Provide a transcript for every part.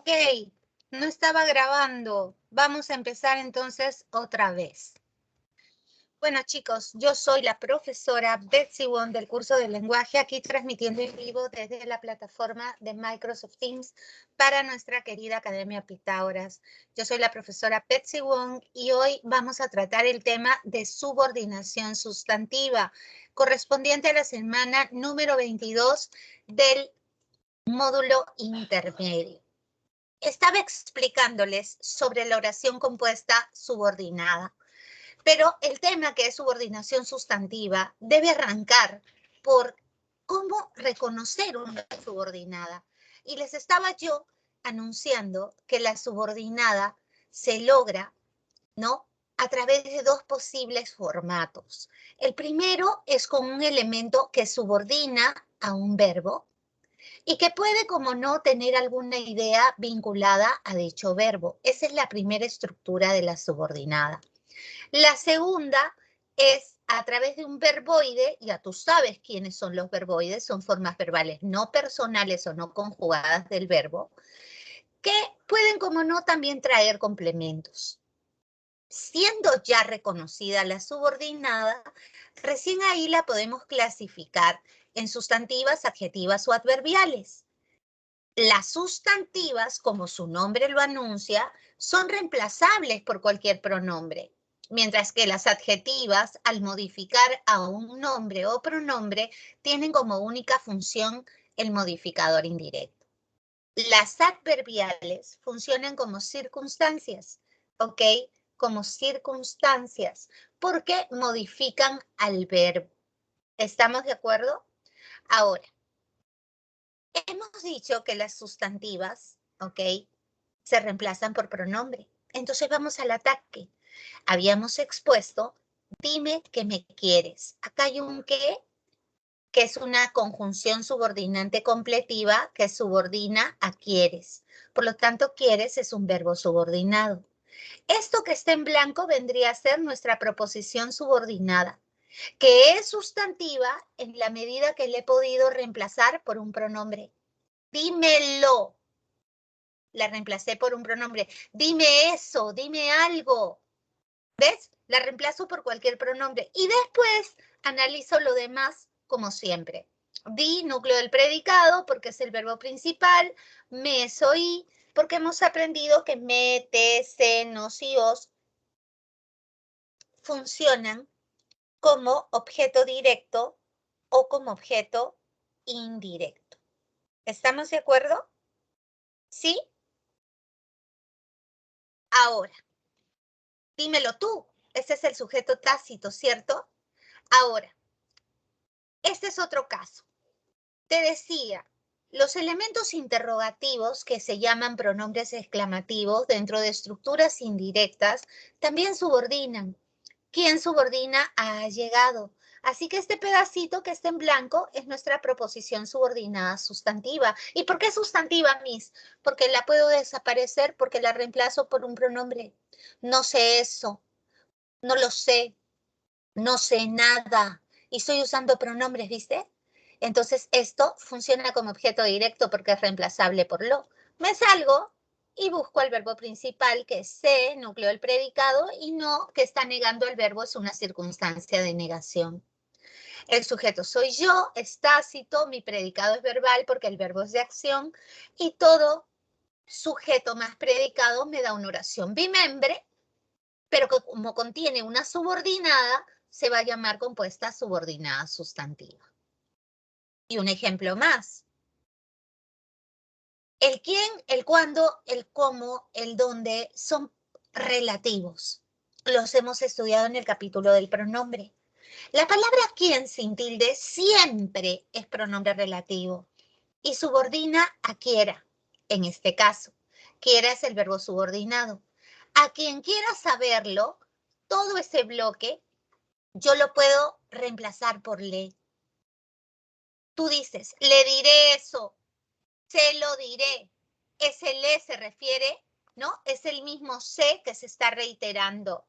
Ok, no estaba grabando. Vamos a empezar entonces otra vez. Bueno, chicos, yo soy la profesora Betsy Wong del curso de lenguaje, aquí transmitiendo en vivo desde la plataforma de Microsoft Teams para nuestra querida Academia Pitágoras. Yo soy la profesora Betsy Wong y hoy vamos a tratar el tema de subordinación sustantiva, correspondiente a la semana número 22 del módulo intermedio. Estaba explicándoles sobre la oración compuesta subordinada, pero el tema, que es subordinación sustantiva, debe arrancar por cómo reconocer una subordinada. Y les estaba yo anunciando que la subordinada se logra, ¿no?, a través de dos posibles formatos. El primero es con un elemento que subordina a un verbo y que puede, como no, tener alguna idea vinculada a dicho verbo. Esa es la primera estructura de la subordinada. La segunda es a través de un verboide. Ya tú sabes quiénes son los verboides, son formas verbales no personales o no conjugadas del verbo, que pueden, como no, también traer complementos. Siendo ya reconocida la subordinada, recién ahí la podemos clasificar en sustantivas, adjetivas o adverbiales. Las sustantivas, como su nombre lo anuncia, son reemplazables por cualquier pronombre, mientras que las adjetivas, al modificar a un nombre o pronombre, tienen como única función el modificador indirecto. Las adverbiales funcionan como circunstancias, ¿ok? Como circunstancias, porque modifican al verbo. ¿Estamos de acuerdo? Ahora, hemos dicho que las sustantivas, ¿ok?, se reemplazan por pronombre. Entonces vamos al ataque. Habíamos expuesto, dime que me quieres. Acá hay un que es una conjunción subordinante completiva que subordina a quieres. Por lo tanto, quieres es un verbo subordinado. Esto que está en blanco vendría a ser nuestra proposición subordinada, que es sustantiva en la medida que le he podido reemplazar por un pronombre. Dímelo. La reemplacé por un pronombre. Dime eso, dime algo. ¿Ves? La reemplazo por cualquier pronombre. Y después analizo lo demás como siempre. Di, núcleo del predicado, porque es el verbo principal. Me, soy, porque hemos aprendido que me, te, se, nos y os funcionan como objeto directo o como objeto indirecto. ¿Estamos de acuerdo? ¿Sí? Ahora, dímelo tú. Ese es el sujeto tácito, ¿cierto? Ahora, este es otro caso. Te decía, los elementos interrogativos, que se llaman pronombres exclamativos dentro de estructuras indirectas, también subordinan. ¿Quién subordina? Ha llegado. Así que este pedacito que está en blanco es nuestra proposición subordinada sustantiva. ¿Y por qué sustantiva, Miss? Porque la puedo desaparecer, porque la reemplazo por un pronombre. No sé eso, no lo sé, no sé nada. Y estoy usando pronombres, ¿viste? Entonces esto funciona como objeto directo porque es reemplazable por lo. Me salgo y busco el verbo principal, que es se, núcleo del predicado, y no, que está negando el verbo, es una circunstancia de negación. El sujeto soy yo, es tácito, mi predicado es verbal porque el verbo es de acción, y todo sujeto más predicado me da una oración bimembre, pero que como contiene una subordinada, se va a llamar compuesta subordinada sustantiva. Y un ejemplo más. El quién, el cuándo, el cómo, el dónde son relativos. Los hemos estudiado en el capítulo del pronombre. La palabra quién sin tilde siempre es pronombre relativo y subordina a quiera. En este caso, quiera es el verbo subordinado. A quien quiera saberlo, todo ese bloque yo lo puedo reemplazar por le. Tú dices, le diré eso, se lo diré. Ese le se refiere, ¿no? Es el mismo se que se está reiterando.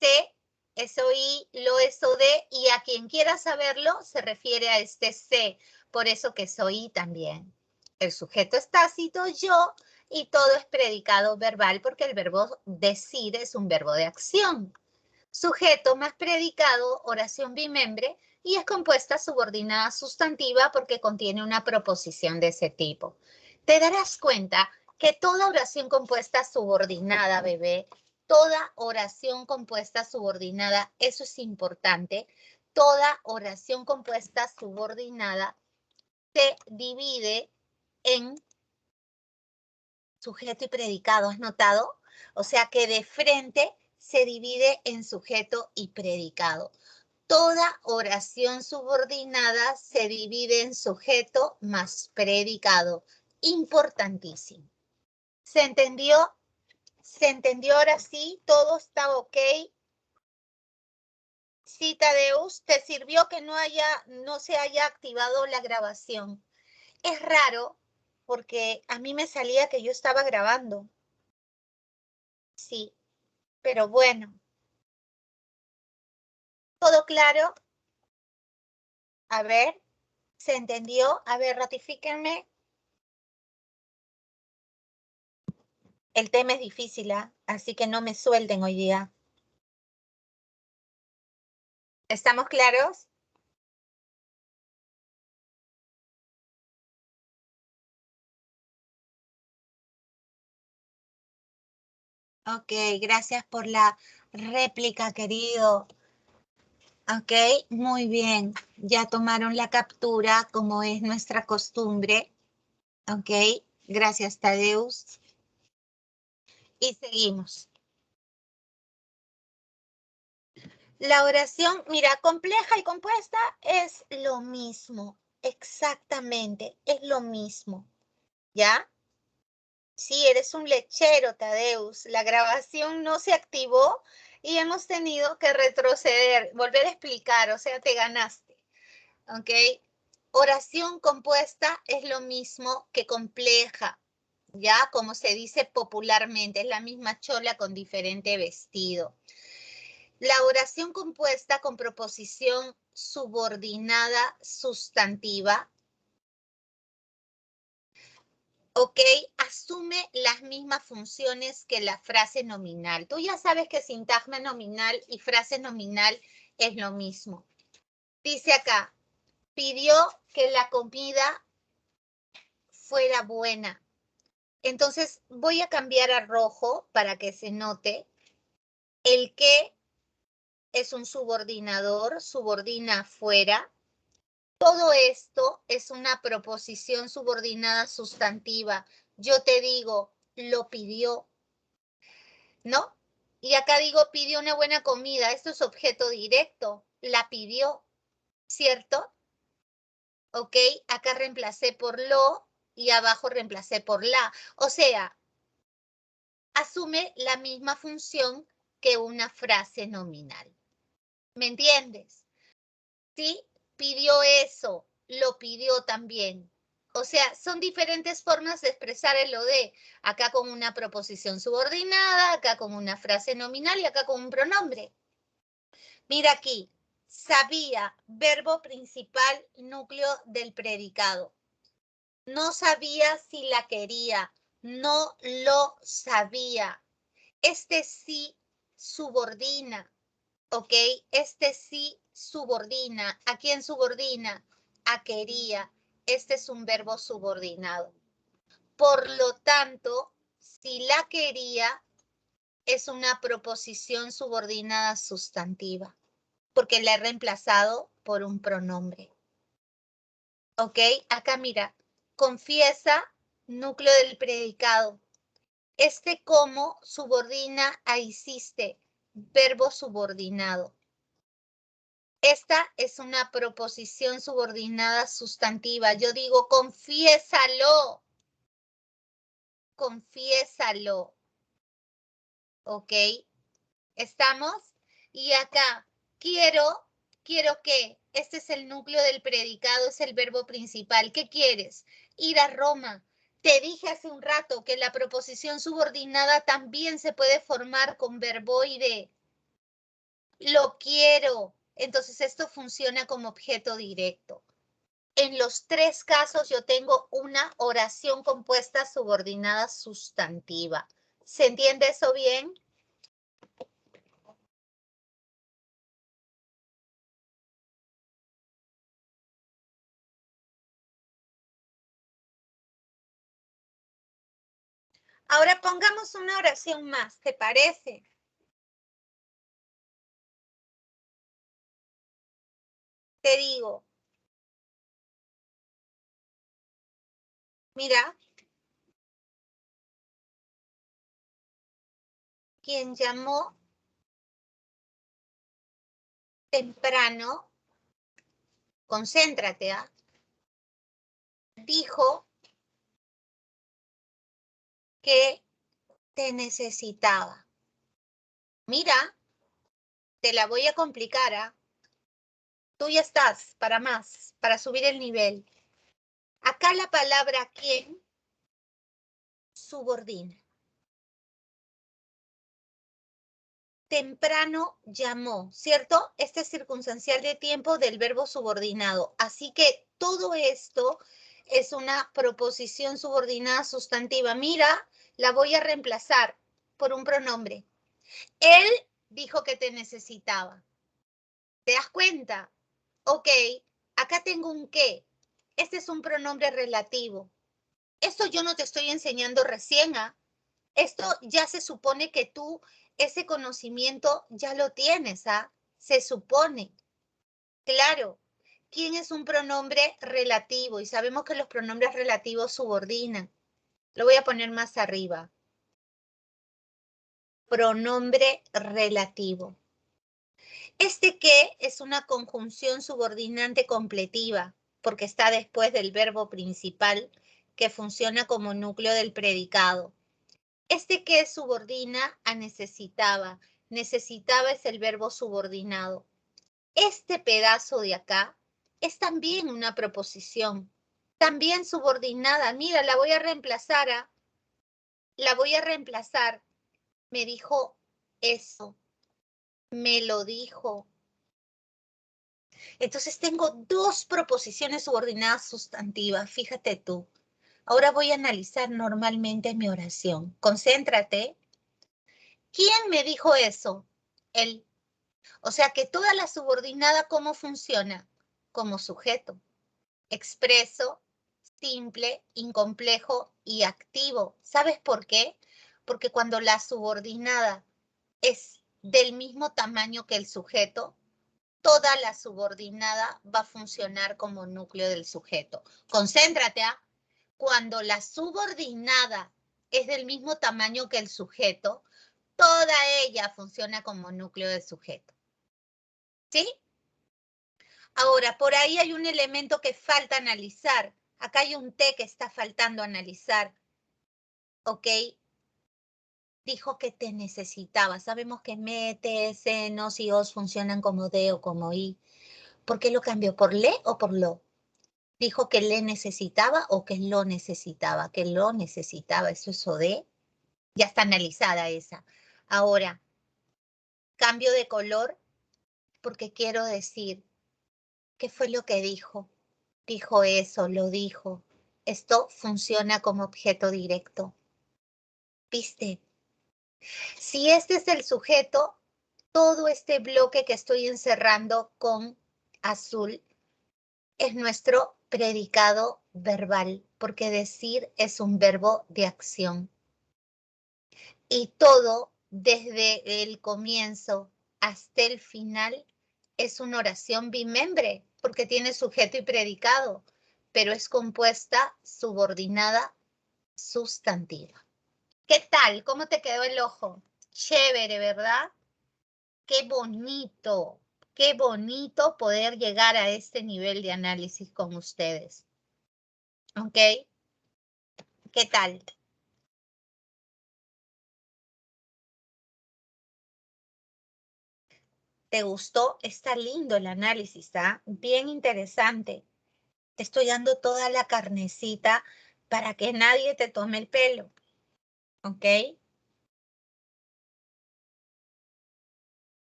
Se, eso y, lo, eso de, y a quien quiera saberlo se refiere a este se. Por eso que soy también. El sujeto es tácito, yo, y todo es predicado verbal porque el verbo decide es un verbo de acción. Sujeto más predicado, oración bimembre, y es compuesta subordinada sustantiva porque contiene una proposición de ese tipo. Te darás cuenta que toda oración compuesta subordinada, bebé, toda oración compuesta subordinada, eso es importante, toda oración compuesta subordinada se divide en sujeto y predicado, ¿has notado? O sea que de frente se divide en sujeto y predicado. Toda oración subordinada se divide en sujeto más predicado. Importantísimo. ¿Se entendió? ¿Se entendió ahora sí? ¿Todo está ok? Sí, Tadeus, ¿te sirvió que no se haya activado la grabación? Es raro porque a mí me salía que yo estaba grabando. Sí, pero bueno. ¿Todo claro? A ver, ¿se entendió? A ver, ratifíquenme. El tema es difícil, ¿ah? Así que no me suelten hoy día. ¿Estamos claros? Ok, gracias por la réplica, querido. Ok, muy bien. Ya tomaron la captura como es nuestra costumbre. Ok, gracias, Tadeus. Y seguimos. La oración, mira, compleja y compuesta es lo mismo. Exactamente, es lo mismo. ¿Ya? Sí, eres un lechero, Tadeus. La grabación no se activó y hemos tenido que retroceder, volver a explicar, o sea, te ganaste. ¿Ok? Oración compuesta es lo mismo que compleja, ¿ya? Como se dice popularmente, es la misma chola con diferente vestido. La oración compuesta con proposición subordinada sustantiva, ¿ok? Asume las mismas funciones que la frase nominal. Tú ya sabes que sintagma nominal y frase nominal es lo mismo. Dice acá, pidió que la comida fuera buena. Entonces voy a cambiar a rojo para que se note. El que es un subordinador, subordina fuera. Todo esto es una proposición subordinada sustantiva. Yo te digo, lo pidió, ¿no? Y acá digo, pidió una buena comida. Esto es objeto directo. La pidió, ¿cierto? ¿Ok? Acá reemplacé por lo y abajo reemplacé por la. O sea, asume la misma función que una frase nominal. ¿Me entiendes? Sí, pidió eso, lo pidió también. O sea, son diferentes formas de expresar el o de. Acá con una proposición subordinada, acá con una frase nominal y acá con un pronombre. Mira aquí, sabía, verbo principal, núcleo del predicado. No sabía si la quería, no lo sabía. Este sí subordina, ¿ok? Este sí subordina. ¿A quién subordina? A quería. Este es un verbo subordinado. Por lo tanto, si la quería, es una proposición subordinada sustantiva, porque la he reemplazado por un pronombre. ¿Ok? Acá mira, confiesa, núcleo del predicado. Este como subordina a hiciste, verbo subordinado. Esta es una proposición subordinada sustantiva. Yo digo, confiésalo. Confiésalo. ¿Ok? ¿Estamos? Y acá, quiero que, este es el núcleo del predicado, es el verbo principal. ¿Qué quieres? Ir a Roma. Te dije hace un rato que la proposición subordinada también se puede formar con verboide. Lo quiero. Entonces esto funciona como objeto directo. en los tres casos yo tengo una oración compuesta subordinada sustantiva. ¿Se entiende eso bien? Ahora pongamos una oración más, ¿te parece? Te digo, mira, quien llamó temprano, concéntrate, ¿ah? Dijo que te necesitaba. Mira, te la voy a complicar, ¿ah? Tú ya estás para más, para subir el nivel. Acá la palabra quién subordina. Temprano llamó, ¿cierto? Este es circunstancial de tiempo del verbo subordinado. Así que todo esto es una proposición subordinada sustantiva. Mira, la voy a reemplazar por un pronombre. Él dijo que te necesitaba. ¿Te das cuenta? Ok, acá tengo un qué. Este es un pronombre relativo. Esto yo no te estoy enseñando recién, ¿ah? Esto ya se supone que tú ese conocimiento ya lo tienes, ¿ah? Se supone. Claro. ¿Quién es un pronombre relativo? Y sabemos que los pronombres relativos subordinan. Lo voy a poner más arriba. Pronombre relativo. Este que es una conjunción subordinante completiva, porque está después del verbo principal que funciona como núcleo del predicado. Este que subordina a necesitaba. Necesitaba es el verbo subordinado. Este pedazo de acá es también una proposición, también subordinada. Mira, la voy a reemplazar a, la voy a reemplazar. Me dijo eso, me lo dijo. Entonces tengo dos proposiciones subordinadas sustantivas, fíjate tú. Ahora voy a analizar normalmente mi oración. Concéntrate. ¿Quién me dijo eso? Él. O sea que toda la subordinada, ¿cómo funciona? Como sujeto. Expreso, simple, incomplejo y activo. ¿Sabes por qué? Porque cuando la subordinada es del mismo tamaño que el sujeto, toda la subordinada va a funcionar como núcleo del sujeto. Concéntrate, ¿ah? Cuando la subordinada es del mismo tamaño que el sujeto, toda ella funciona como núcleo del sujeto. ¿Sí? Ahora, por ahí hay un elemento que falta analizar. Acá hay un T que está faltando analizar. ¿Ok? Dijo que te necesitaba. Sabemos que me, te, se, nos y os funcionan como de o como i. ¿Por qué lo cambió? ¿Por le o por lo? Dijo que le necesitaba o que lo necesitaba. Que lo necesitaba. Eso es o de. Ya está analizada esa. Ahora, cambio de color porque quiero decir, ¿qué fue lo que dijo? Dijo eso, lo dijo. Esto funciona como objeto directo. ¿Viste? Si este es el sujeto, todo este bloque que estoy encerrando con azul es nuestro predicado verbal, porque decir es un verbo de acción. Y todo, desde el comienzo hasta el final, es una oración bimembre, porque tiene sujeto y predicado, pero es compuesta, subordinada, sustantiva. ¿Qué tal? ¿Cómo te quedó el ojo? Chévere, ¿verdad? Qué bonito poder llegar a este nivel de análisis con ustedes. ¿Ok? ¿Qué tal? ¿Te gustó? Está lindo el análisis, ¿ah? Bien interesante. Te estoy dando toda la carnecita para que nadie te tome el pelo. ¿Ok?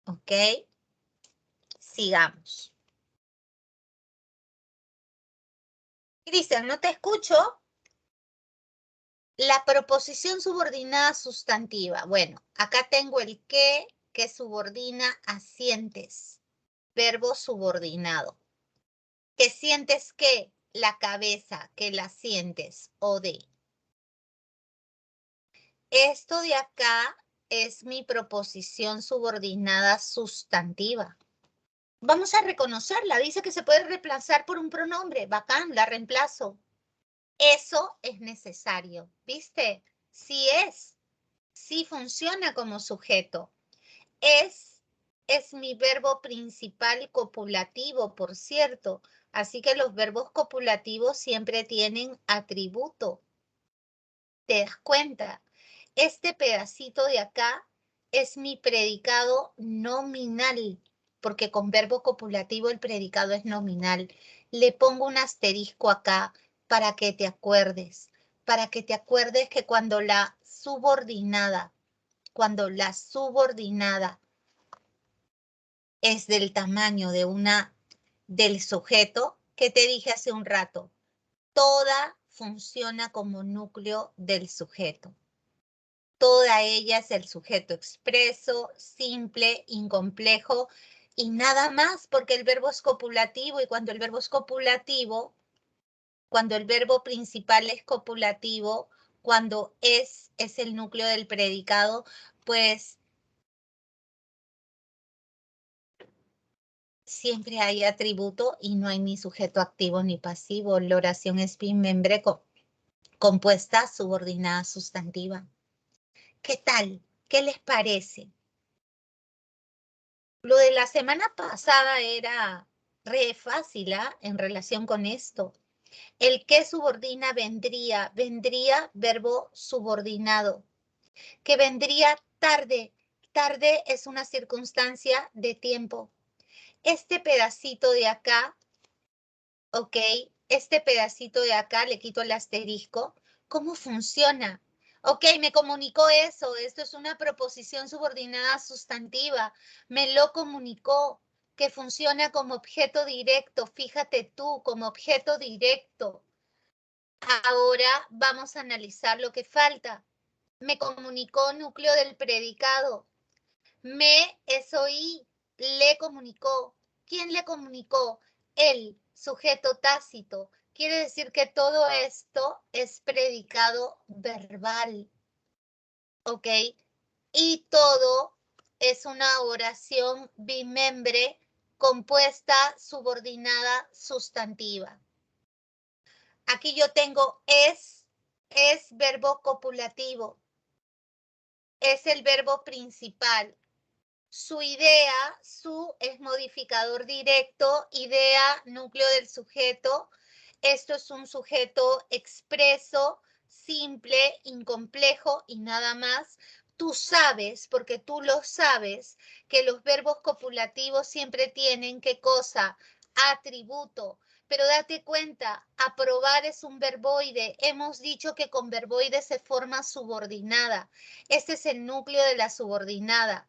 ¿Ok? Sigamos. Cristian, no te escucho. La proposición subordinada sustantiva. Bueno, acá tengo el que subordina a sientes. Verbo subordinado. ¿Que sientes qué? La cabeza, que la sientes, o de. Esto de acá es mi proposición subordinada sustantiva. Vamos a reconocerla. Dice que se puede reemplazar por un pronombre. Bacán, la reemplazo. Eso es necesario. ¿Viste? Sí es. Sí funciona como sujeto. Es mi verbo principal copulativo, por cierto. Así que los verbos copulativos siempre tienen atributo. ¿Te das cuenta? Este pedacito de acá es mi predicado nominal, porque con verbo copulativo el predicado es nominal. Le pongo un asterisco acá para que te acuerdes que cuando la subordinada es del tamaño del sujeto, que te dije hace un rato, toda funciona como núcleo del sujeto. Toda ella es el sujeto expreso, simple, incomplejo y nada más, porque el verbo es copulativo y cuando el verbo es copulativo, cuando el verbo principal es copulativo, cuando es el núcleo del predicado, pues siempre hay atributo y no hay ni sujeto activo ni pasivo. La oración es bimembre compuesta, subordinada, sustantiva. ¿Qué tal? ¿Qué les parece? Lo de la semana pasada era re fácil, ¿ah? En relación con esto. El que subordina vendría verbo subordinado, que vendría tarde. Tarde es una circunstancia de tiempo. Este pedacito de acá, ok, este pedacito de acá, le quito el asterisco. ¿Cómo funciona? Ok, me comunicó eso. Esto es una proposición subordinada sustantiva. Me lo comunicó, que funciona como objeto directo. Fíjate tú, como objeto directo. Ahora vamos a analizar lo que falta. Me comunicó núcleo del predicado. Me es oí, le comunicó. ¿Quién le comunicó? El sujeto tácito. Quiere decir que todo esto es predicado verbal, ¿ok? Y todo es una oración bimembre compuesta, subordinada, sustantiva. Aquí yo tengo es verbo copulativo. Es el verbo principal. Su idea, su es modificador directo, idea, núcleo del sujeto. Esto es un sujeto expreso, simple, incomplejo y nada más. Tú sabes, porque tú lo sabes, que los verbos copulativos siempre tienen, ¿qué cosa? Atributo. Pero date cuenta, aprobar es un verboide. Hemos dicho que con verboide se forma subordinada. Este es el núcleo de la subordinada.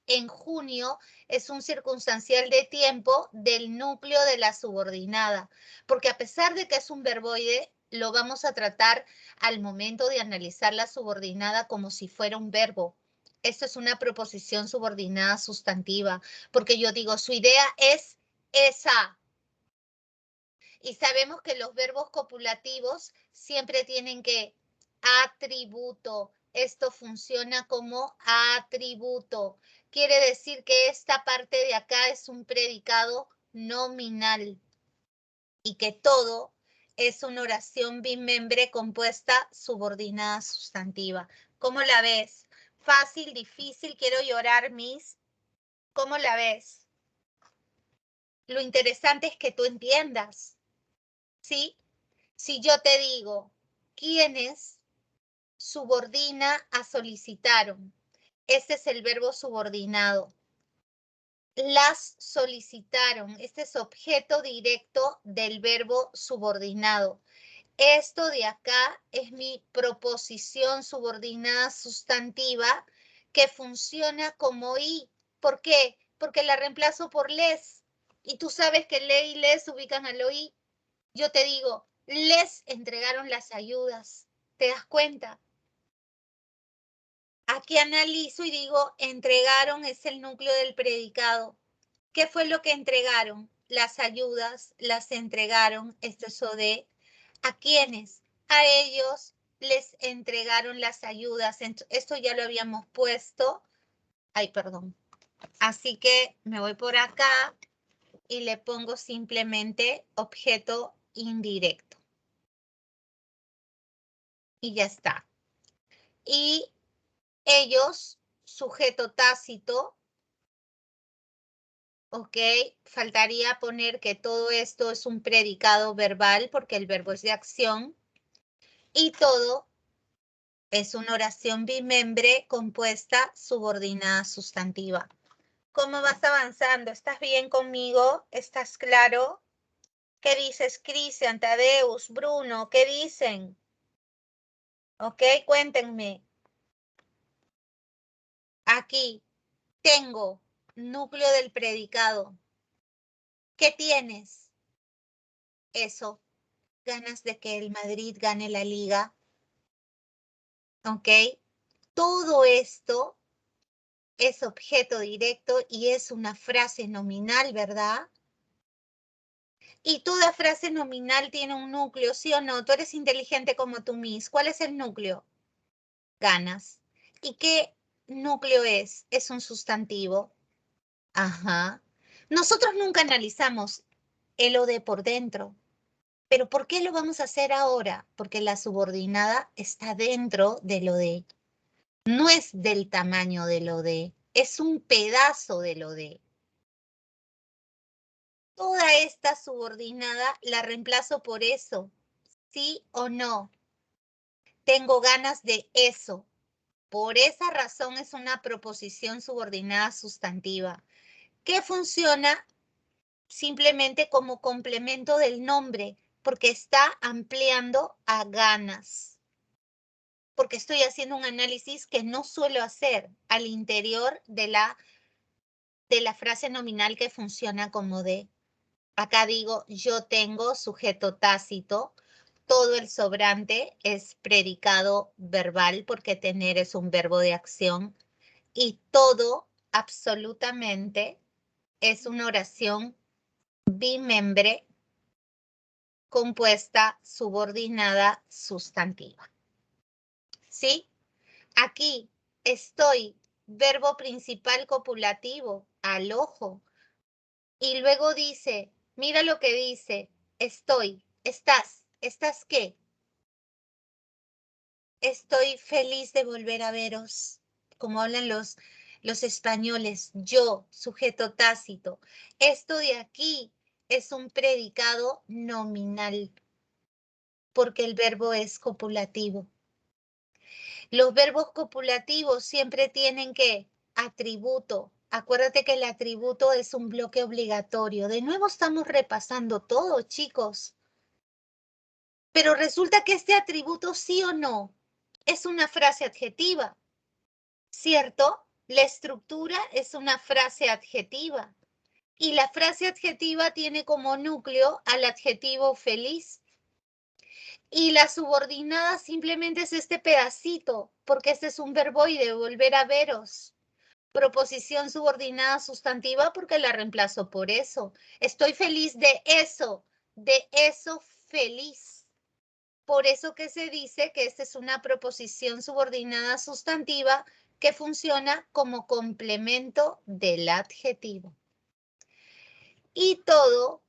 En junio es un circunstancial de tiempo del núcleo de la subordinada, porque a pesar de que es un verboide, lo vamos a tratar al momento de analizar la subordinada como si fuera un verbo. Esto es una proposición subordinada sustantiva, porque yo digo, su idea es esa. Y sabemos que los verbos copulativos siempre tienen que atributo. Esto funciona como atributo. Quiere decir que esta parte de acá es un predicado nominal y que todo es una oración bimembre compuesta subordinada sustantiva. ¿Cómo la ves? Fácil, difícil, quiero llorar, Miss. ¿Cómo la ves? Lo interesante es que tú entiendas, ¿sí? Si yo te digo, ¿quiénes subordina a solicitaron? Este es el verbo subordinado. Las solicitaron. Este es objeto directo del verbo subordinado. Esto de acá es mi proposición subordinada sustantiva que funciona como I. ¿Por qué? Porque la reemplazo por les. Y tú sabes que le y les ubican al oí. Yo te digo, les entregaron las ayudas. ¿Te das cuenta? Aquí analizo y digo, entregaron es el núcleo del predicado. ¿Qué fue lo que entregaron? Las ayudas las entregaron, esto es OD. ¿A quiénes? A ellos les entregaron las ayudas. Esto ya lo habíamos puesto. Ay, perdón. Así que me voy por acá y le pongo simplemente objeto indirecto. Y ya está. Y ellos, sujeto tácito, ok, faltaría poner que todo esto es un predicado verbal porque el verbo es de acción. Y todo es una oración bimembre compuesta subordinada sustantiva. ¿Cómo vas avanzando? ¿Estás bien conmigo? ¿Estás claro? ¿Qué dices, Cristian, Tadeus, Bruno? ¿Qué dicen? Ok, cuéntenme. Aquí tengo núcleo del predicado. ¿Qué tienes? Eso, ganas de que el Madrid gane la liga. Ok, todo esto es objeto directo y es una frase nominal, ¿verdad? Y toda frase nominal tiene un núcleo, ¿sí o no? Tú eres inteligente como tú mismo. ¿Cuál es el núcleo? Ganas. ¿Y qué núcleo es? Es un sustantivo. Ajá. Nosotros nunca analizamos el OD por dentro. ¿Pero por qué lo vamos a hacer ahora? Porque la subordinada está dentro del OD. No es del tamaño del OD. Es un pedazo del OD. Toda esta subordinada la reemplazo por eso. ¿Sí o no? Tengo ganas de eso. Por esa razón es una proposición subordinada sustantiva, que funciona simplemente como complemento del nombre, porque está ampliando a ganas. Porque estoy haciendo un análisis que no suelo hacer al interior de la frase nominal que funciona como de. Acá digo, yo tengo sujeto tácito. Todo el sobrante es predicado verbal porque tener es un verbo de acción. Y todo, absolutamente, es una oración bimembre compuesta, subordinada, sustantiva. ¿Sí? Aquí estoy, verbo principal copulativo, al ojo. Y luego dice, mira lo que dice, estoy, estás, ¿estás qué? Estoy feliz de volver a veros, como hablan los españoles, yo, sujeto tácito. Esto de aquí es un predicado nominal, porque el verbo es copulativo. Los verbos copulativos siempre tienen que atributo. Acuérdate que el atributo es un bloque obligatorio. De nuevo estamos repasando todo, chicos. Pero resulta que este atributo sí o no es una frase adjetiva, ¿cierto? La estructura es una frase adjetiva y la frase adjetiva tiene como núcleo al adjetivo feliz. Y la subordinada simplemente es este pedacito, porque este es un verboide, volver a veros. Proposición subordinada sustantiva porque la reemplazo por eso. Estoy feliz de eso feliz. Por eso que se dice que esta es una proposición subordinada sustantiva que funciona como complemento del adjetivo. Y todo,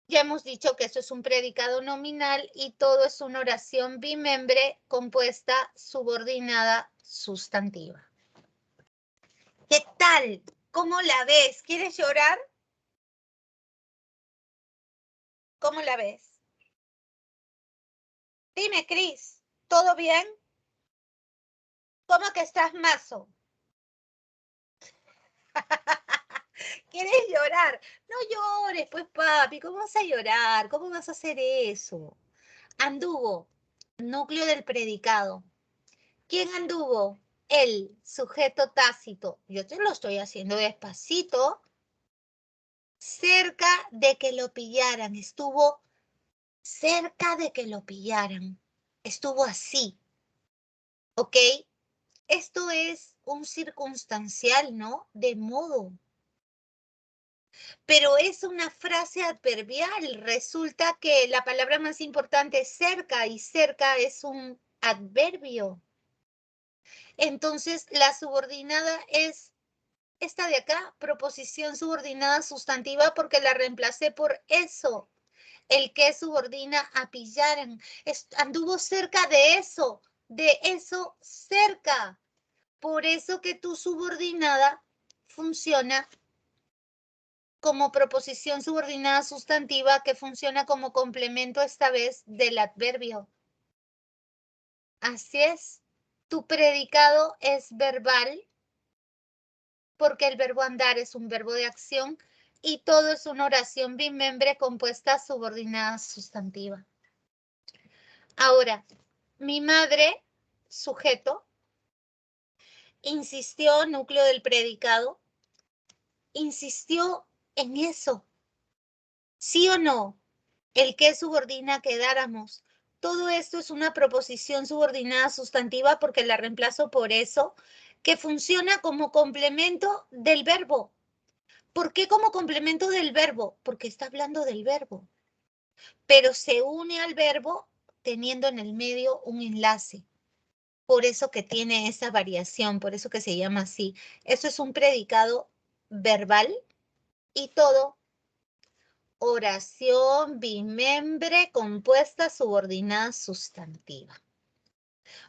ya hemos dicho que esto es un predicado nominal y todo es una oración bimembre compuesta subordinada sustantiva. ¿Qué tal? ¿Cómo la ves? ¿Quieres llorar? ¿Cómo la ves? Dime, Cris, ¿todo bien? ¿Cómo que estás mazo? ¿Quieres llorar? No llores, pues papi, ¿cómo vas a llorar? ¿Cómo vas a hacer eso? Anduvo, núcleo del predicado. ¿Quién anduvo? El sujeto tácito. Yo te lo estoy haciendo despacito. Cerca de que lo pillaran, estuvo cerca de que lo pillaran. Estuvo así, ¿ok? Esto es un circunstancial, ¿no? De modo. Pero es una frase adverbial. Resulta que la palabra más importante es cerca y cerca es un adverbio. Entonces, la subordinada es esta de acá, proposición subordinada sustantiva, porque la reemplacé por eso. El que subordina a pillaran. Anduvo cerca de eso cerca. Por eso que tu subordinada funciona como proposición subordinada sustantiva que funciona como complemento esta vez del adverbio. Así es. Tu predicado es verbal porque el verbo andar es un verbo de acción y todo es una oración bimembre compuesta subordinada sustantiva. Ahora, mi madre, sujeto, insistió, núcleo del predicado, insistió en eso. ¿Sí o no? El que subordina quedáramos. Todo esto es una proposición subordinada sustantiva porque la reemplazo por eso, que funciona como complemento del verbo. ¿Por qué como complemento del verbo? Porque está hablando del verbo. Pero se une al verbo teniendo en el medio un enlace. Por eso que tiene esa variación, por eso que se llama así. Eso es un predicado verbal y todo oración bimembre compuesta subordinada sustantiva.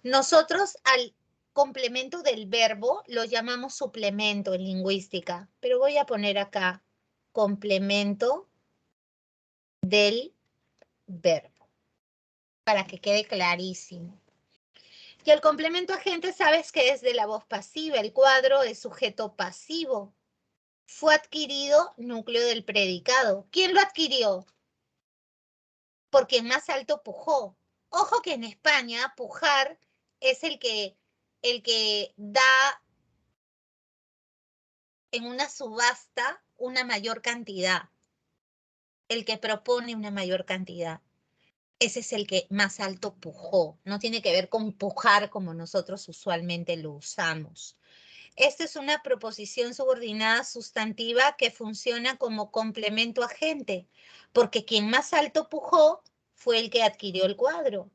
Nosotros al complemento del verbo lo llamamos suplemento en lingüística, pero voy a poner acá complemento del verbo para que quede clarísimo. Y el complemento agente sabes que es de la voz pasiva, el cuadro es sujeto pasivo. Fue adquirido núcleo del predicado. ¿Quién lo adquirió? Por quien más alto pujó. Ojo que en España pujar es el que da en una subasta una mayor cantidad, el que propone una mayor cantidad. Ese es el que más alto pujó. No tiene que ver con pujar como nosotros usualmente lo usamos. Esta es una proposición subordinada sustantiva que funciona como complemento agente, porque quien más alto pujó fue el que adquirió el cuadro.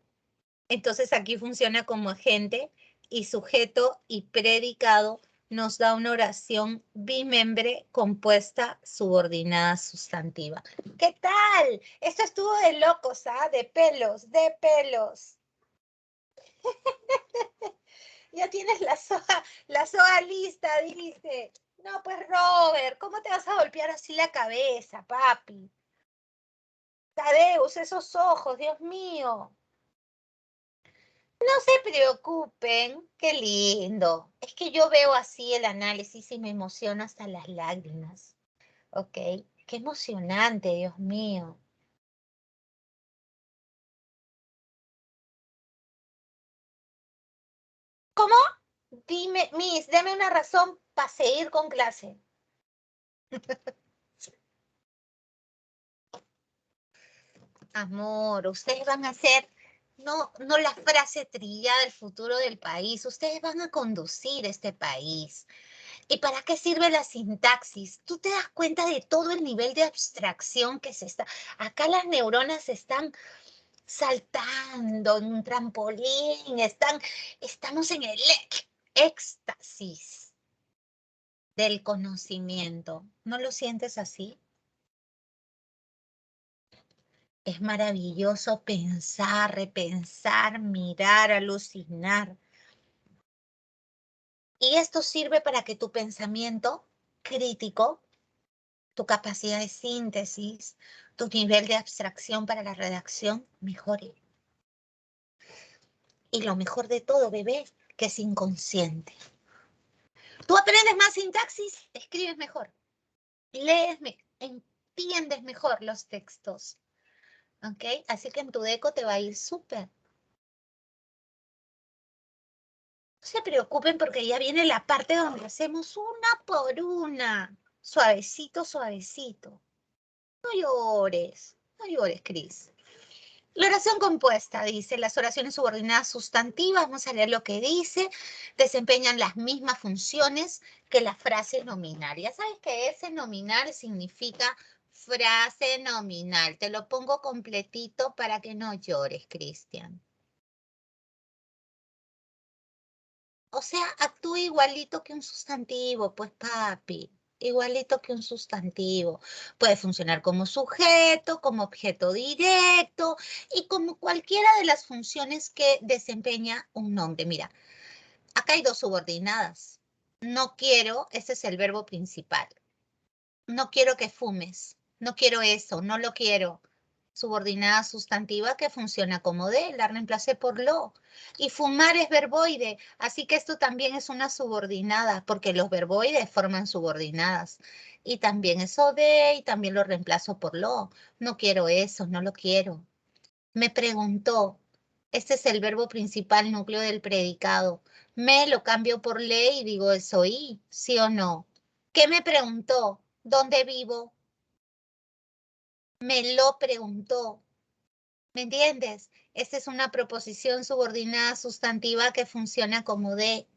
Entonces aquí funciona como agente y sujeto y predicado nos da una oración bimembre compuesta subordinada sustantiva. ¿Qué tal? Esto estuvo de locos, ¿ah? De pelos, de pelos. Ya tienes la soga lista, dice. No, pues Robert, ¿cómo te vas a golpear así la cabeza, papi? Tadeus, esos ojos, Dios mío. No se preocupen, qué lindo. Es que yo veo así el análisis y me emociona hasta las lágrimas. ¿Ok? Qué emocionante, Dios mío. ¿Cómo? Dime, Miss, deme una razón para seguir con clase. Amor, ustedes van a hacer, no la frase trillada del futuro del país, ustedes van a conducir este país. ¿Y para qué sirve la sintaxis? Tú te das cuenta de todo el nivel de abstracción que se está. Acá las neuronas están saltando en un trampolín, estamos en el éxtasis del conocimiento. ¿No lo sientes así? Es maravilloso pensar, repensar, mirar, alucinar. Y esto sirve para que tu pensamiento crítico, tu capacidad de síntesis, tu nivel de abstracción para la redacción mejore. Y lo mejor de todo, bebé, que es inconsciente. Tú aprendes más sintaxis, escribes mejor, lees, entiendes mejor los textos. ¿Ok? Así que en tu deco te va a ir súper. No se preocupen porque ya viene la parte donde hacemos una por una. Suavecito, suavecito. No llores, Cris. La oración compuesta dice, las oraciones subordinadas sustantivas, vamos a leer lo que dice, desempeñan las mismas funciones que la frase nominal. Ya sabes que ese nominal significa frase nominal. Te lo pongo completito para que no llores, Cristian. O sea, actúa igualito que un sustantivo, pues papi, igualito que un sustantivo. Puede funcionar como sujeto, como objeto directo y como cualquiera de las funciones que desempeña un nombre. Mira, acá hay dos subordinadas. No quiero, ese es el verbo principal. No quiero que fumes, no quiero eso, no lo quiero. Subordinada sustantiva que funciona como de, la reemplacé por lo. Y fumar es verboide, así que esto también es una subordinada, porque los verboides forman subordinadas. Y también eso de, y también lo reemplazo por lo. No quiero eso, no lo quiero. Me preguntó, este es el verbo principal, núcleo del predicado. Me lo cambio por le y digo soy, ¿sí o no? ¿Qué me preguntó? ¿Dónde vivo? Me lo preguntó. ¿Me entiendes? Esta es una proposición subordinada sustantiva que funciona como de.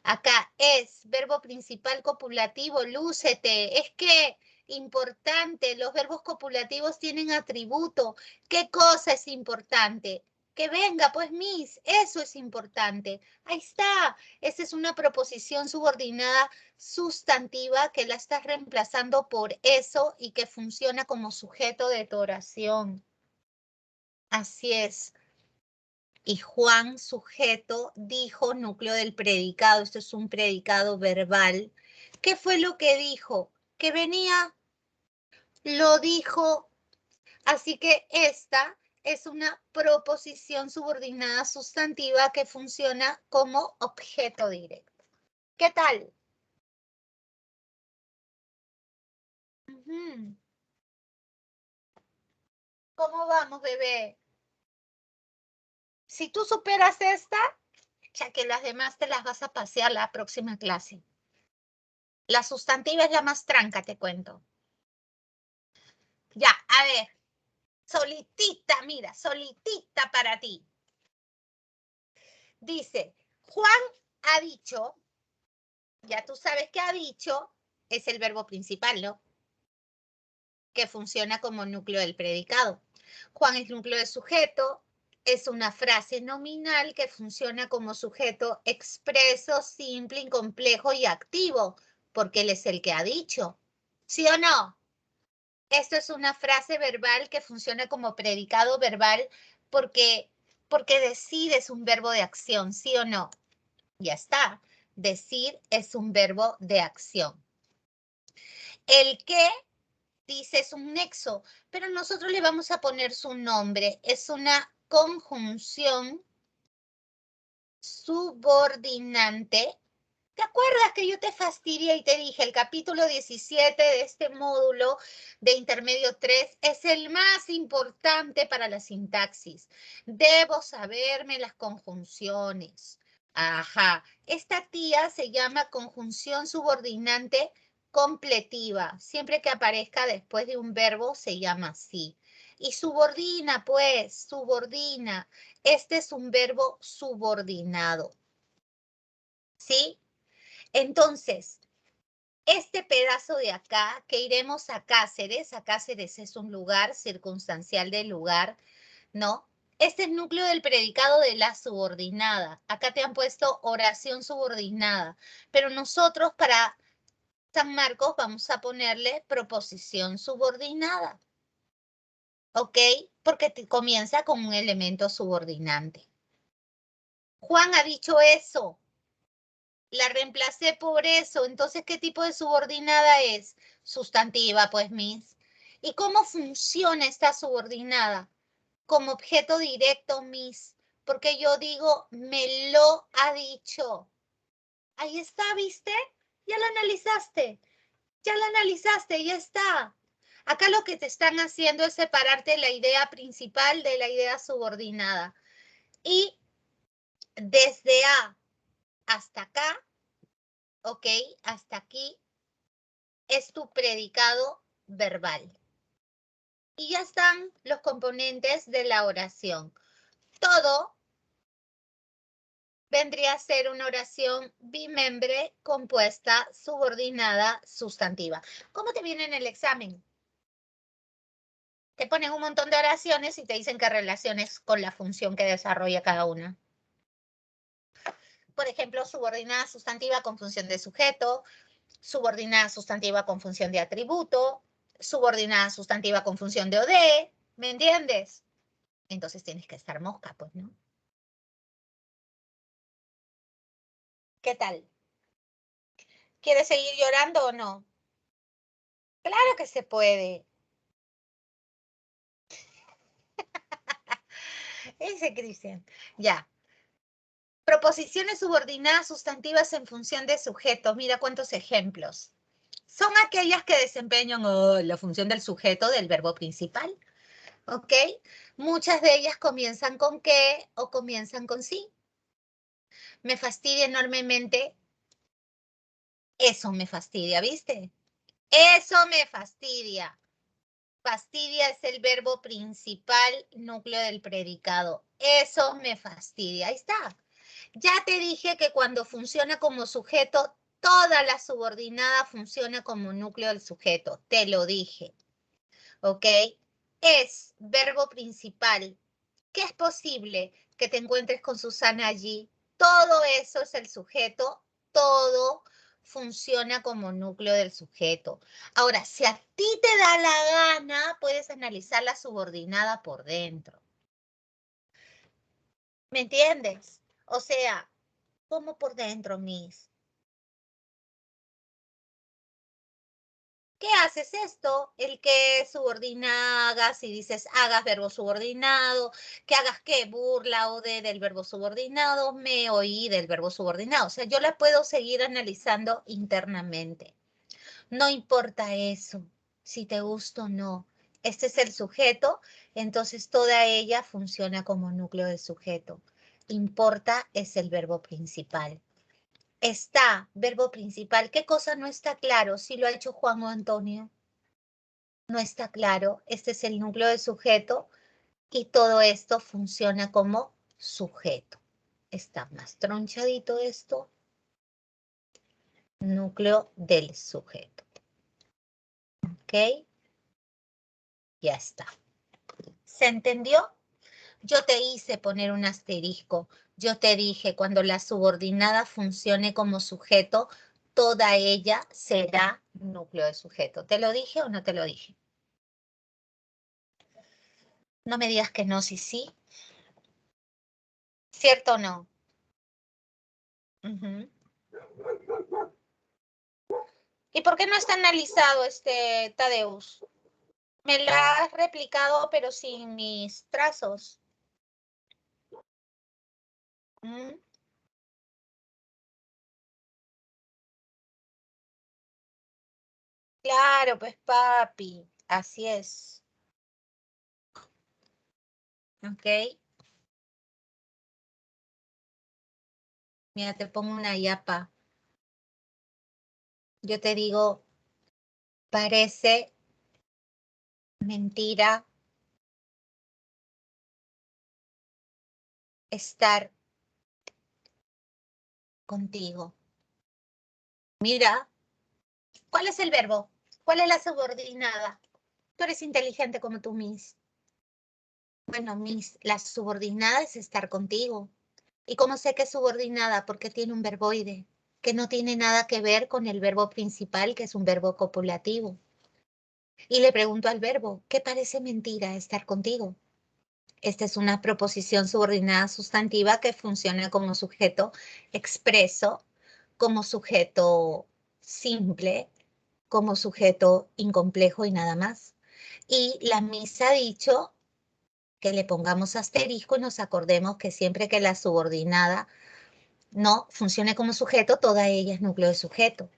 Acá es verbo principal copulativo, lúcete. Es que, importante, los verbos copulativos tienen atributo. ¿Qué cosa es importante? Que venga, pues, Miss, eso es importante. Ahí está. Esa es una proposición subordinada sustantiva que la estás reemplazando por eso y que funciona como sujeto de tu oración. Así es. Y Juan, sujeto, dijo, núcleo del predicado, esto es un predicado verbal. ¿Qué fue lo que dijo? Que venía, lo dijo. Así que esta es una proposición subordinada sustantiva que funciona como objeto directo. ¿Qué tal? Ujú. ¿Cómo vamos, bebé? Si tú superas esta, ya que las demás te las vas a pasear la próxima clase. La sustantiva es la más tranca, te cuento. Ya, a ver, solitita, mira, solitita para ti. Dice, Juan ha dicho, ya tú sabes que ha dicho, es el verbo principal, ¿no? Que funciona como núcleo del predicado. Juan es núcleo de sujeto, es una frase nominal que funciona como sujeto expreso, simple, incomplejo y activo, porque él es el que ha dicho. ¿Sí o no? Esto es una frase verbal que funciona como predicado verbal porque, porque decir es un verbo de acción, ¿sí o no? Ya está. Decir es un verbo de acción. El que dice es un nexo, pero nosotros le vamos a poner su nombre. Es una conjunción subordinante. ¿Te acuerdas que yo te fastidié y te dije el capítulo 17 de este módulo de intermedio 3 es el más importante para la sintaxis? Debo saberme las conjunciones. Ajá, esta tía se llama conjunción subordinante completiva. Siempre que aparezca después de un verbo se llama así. Y subordina, pues, subordina. Este es un verbo subordinado. ¿Sí? Entonces, este pedazo de acá, que iremos a Cáceres es un lugar circunstancial del lugar, ¿no? Este es el núcleo del predicado de la subordinada. Acá te han puesto oración subordinada, pero nosotros para San Marcos vamos a ponerle proposición subordinada, ¿ok? Porque comienza con un elemento subordinante. Juan ha dicho eso. La reemplacé por eso. Entonces, ¿qué tipo de subordinada es? Sustantiva, pues, Miss. ¿Y cómo funciona esta subordinada? Como objeto directo, Miss. Porque yo digo, me lo ha dicho. Ahí está, ¿viste? Ya lo analizaste. Ya lo analizaste, ya está. Acá lo que te están haciendo es separarte la idea principal de la idea subordinada. Y desde A hasta acá, ¿ok? Hasta aquí es tu predicado verbal. Y ya están los componentes de la oración. Todo vendría a ser una oración bimembre compuesta, subordinada, sustantiva. ¿Cómo te viene en el examen? Te ponen un montón de oraciones y te dicen qué relaciones con la función que desarrolla cada una. Por ejemplo, subordinada sustantiva con función de sujeto, subordinada sustantiva con función de atributo, subordinada sustantiva con función de OD, ¿me entiendes? Entonces tienes que estar mosca, pues, ¿no? ¿Qué tal? ¿Quieres seguir llorando o no? Claro que se puede. Ese Cristian. Ya. Proposiciones subordinadas sustantivas en función de sujeto. Mira cuántos ejemplos. Son aquellas que desempeñan la función del sujeto del verbo principal. ¿Ok? Muchas de ellas comienzan con que o comienzan con sí. Me fastidia enormemente. Eso me fastidia, ¿viste? Eso me fastidia. Fastidia es el verbo principal, núcleo del predicado. Eso me fastidia. Ahí está. Ya te dije que cuando funciona como sujeto, toda la subordinada funciona como núcleo del sujeto. Te lo dije. ¿Ok? Es verbo principal. ¿Qué es posible que te encuentres con Susana allí? Todo eso es el sujeto. Todo funciona como núcleo del sujeto. Ahora, si a ti te da la gana, puedes analizar la subordinada por dentro. ¿Me entiendes? O sea, ¿cómo por dentro, Miss? ¿Qué haces esto? El que subordina, hagas y dices hagas verbo subordinado, que hagas qué, burla o del verbo subordinado, me oí del verbo subordinado. O sea, yo la puedo seguir analizando internamente. No importa eso, si te gusta o no. Este es el sujeto, entonces toda ella funciona como núcleo de sujeto. Importa es el verbo principal. Está, verbo principal. ¿Qué cosa no está claro? Si lo ha hecho Juan o Antonio. No está claro. Este es el núcleo de sujeto y todo esto funciona como sujeto. Está más tronchadito esto. Núcleo del sujeto. ¿Ok? Ya está. ¿Se entendió? Yo te hice poner un asterisco. Yo te dije, cuando la subordinada funcione como sujeto, toda ella será núcleo de sujeto. ¿Te lo dije o no te lo dije? No me digas que no, sí, sí. ¿Cierto o no? Uh-huh. ¿Y por qué no está analizado este Tadeus? Me la has replicado, pero sin mis trazos. ¿Mm? Claro, pues papi, así es. ¿Ok? Mira, te pongo una yapa. Yo te digo, parece mentira estar contigo. Mira, ¿cuál es el verbo? ¿Cuál es la subordinada? Tú eres inteligente como tú, Miss. Bueno, Miss, la subordinada es estar contigo. ¿Y cómo sé que es subordinada? Porque tiene un verboide, que no tiene nada que ver con el verbo principal, que es un verbo copulativo. Y le pregunto al verbo, ¿qué parece mentira estar contigo? Esta es una proposición subordinada sustantiva que funciona como sujeto expreso, como sujeto simple, como sujeto incomplejo y nada más. Y la misa ha dicho que le pongamos asterisco y nos acordemos que siempre que la subordinada no funcione como sujeto, toda ella es núcleo de sujeto.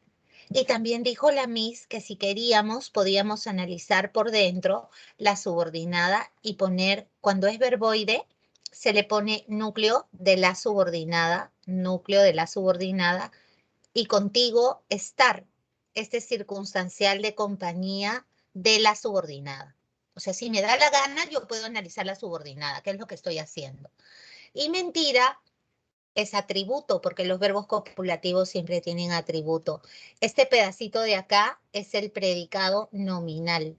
Y también dijo la Miss que si queríamos, podíamos analizar por dentro la subordinada y poner, cuando es verboide, se le pone núcleo de la subordinada, y contigo estar. Este es circunstancial de compañía de la subordinada. O sea, si me da la gana, yo puedo analizar la subordinada, que es lo que estoy haciendo. Y mentira es atributo, porque los verbos copulativos siempre tienen atributo. Este pedacito de acá es el predicado nominal.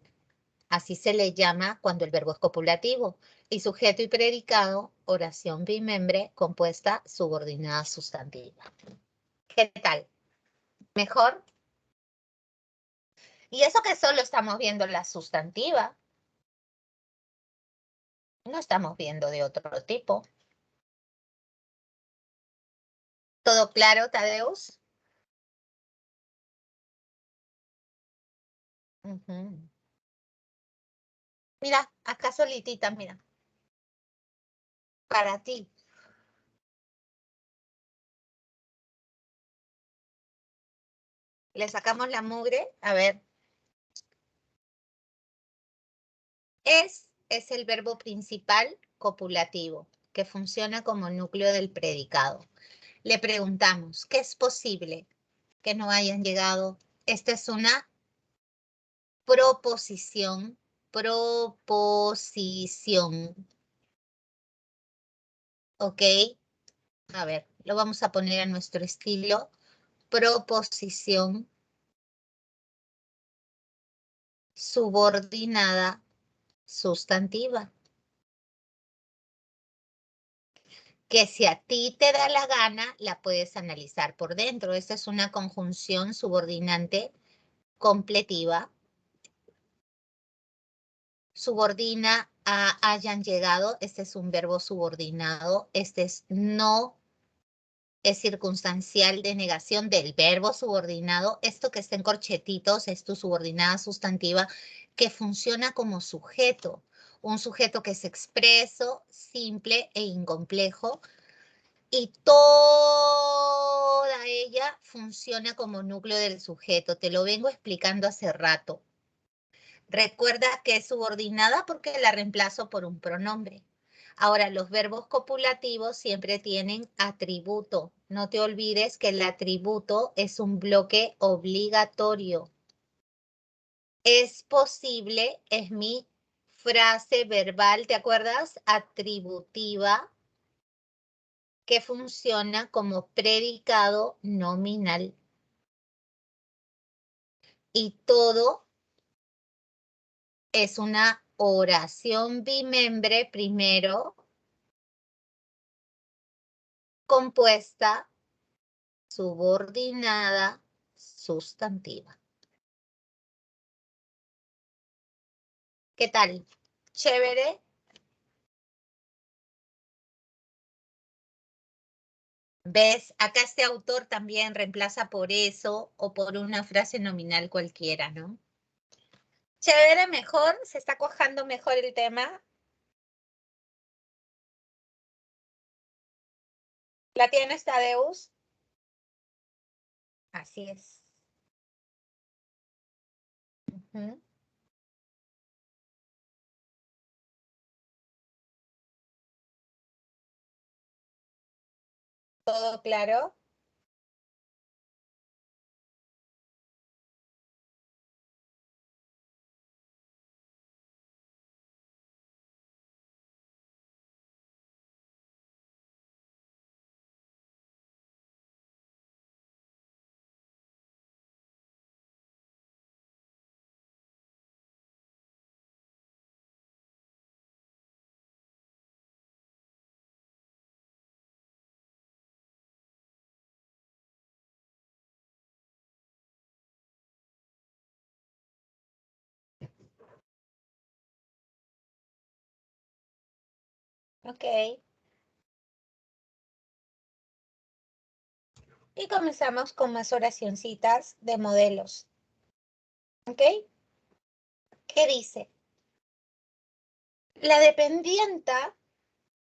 Así se le llama cuando el verbo es copulativo. Y sujeto y predicado, oración bimembre, compuesta subordinada sustantiva. ¿Qué tal? ¿Mejor? Y eso que solo estamos viendo la sustantiva. No estamos viendo de otro tipo. ¿Todo claro, Tadeus? Ujú. Mira, acá solitita, mira. Para ti. Le sacamos la mugre. A ver. Es el verbo principal copulativo, que funciona como núcleo del predicado. Le preguntamos, ¿qué es posible que no hayan llegado? Esta es una proposición. Proposición. ¿Ok? A ver, lo vamos a poner a nuestro estilo. Proposición subordinada sustantiva. Que si a ti te da la gana, la puedes analizar por dentro. Esta es una conjunción subordinante completiva. Subordina a hayan llegado. Este es un verbo subordinado. Este es no, es circunstancial de negación del verbo subordinado. Esto que está en corchetitos es tu subordinada sustantiva que funciona como sujeto. Un sujeto que es expreso, simple e incomplejo. Y toda ella funciona como núcleo del sujeto. Te lo vengo explicando hace rato. Recuerda que es subordinada porque la reemplazo por un pronombre. Ahora, los verbos copulativos siempre tienen atributo. No te olvides que el atributo es un bloque obligatorio. Es posible, es mi frase verbal, ¿te acuerdas? Atributiva, que funciona como predicado nominal. Y todo es una oración bimembre primero, compuesta, subordinada, sustantiva. ¿Qué tal? ¿Chévere? ¿Ves? Acá este autor también reemplaza por eso o por una frase nominal cualquiera, ¿no? Chévere, mejor, se está cuajando mejor el tema. ¿La tienes, Tadeus? Así es. Ujú. ¿Todo claro? Ok. Y comenzamos con más oracioncitas de modelos. ¿Ok? ¿Qué dice? La dependienta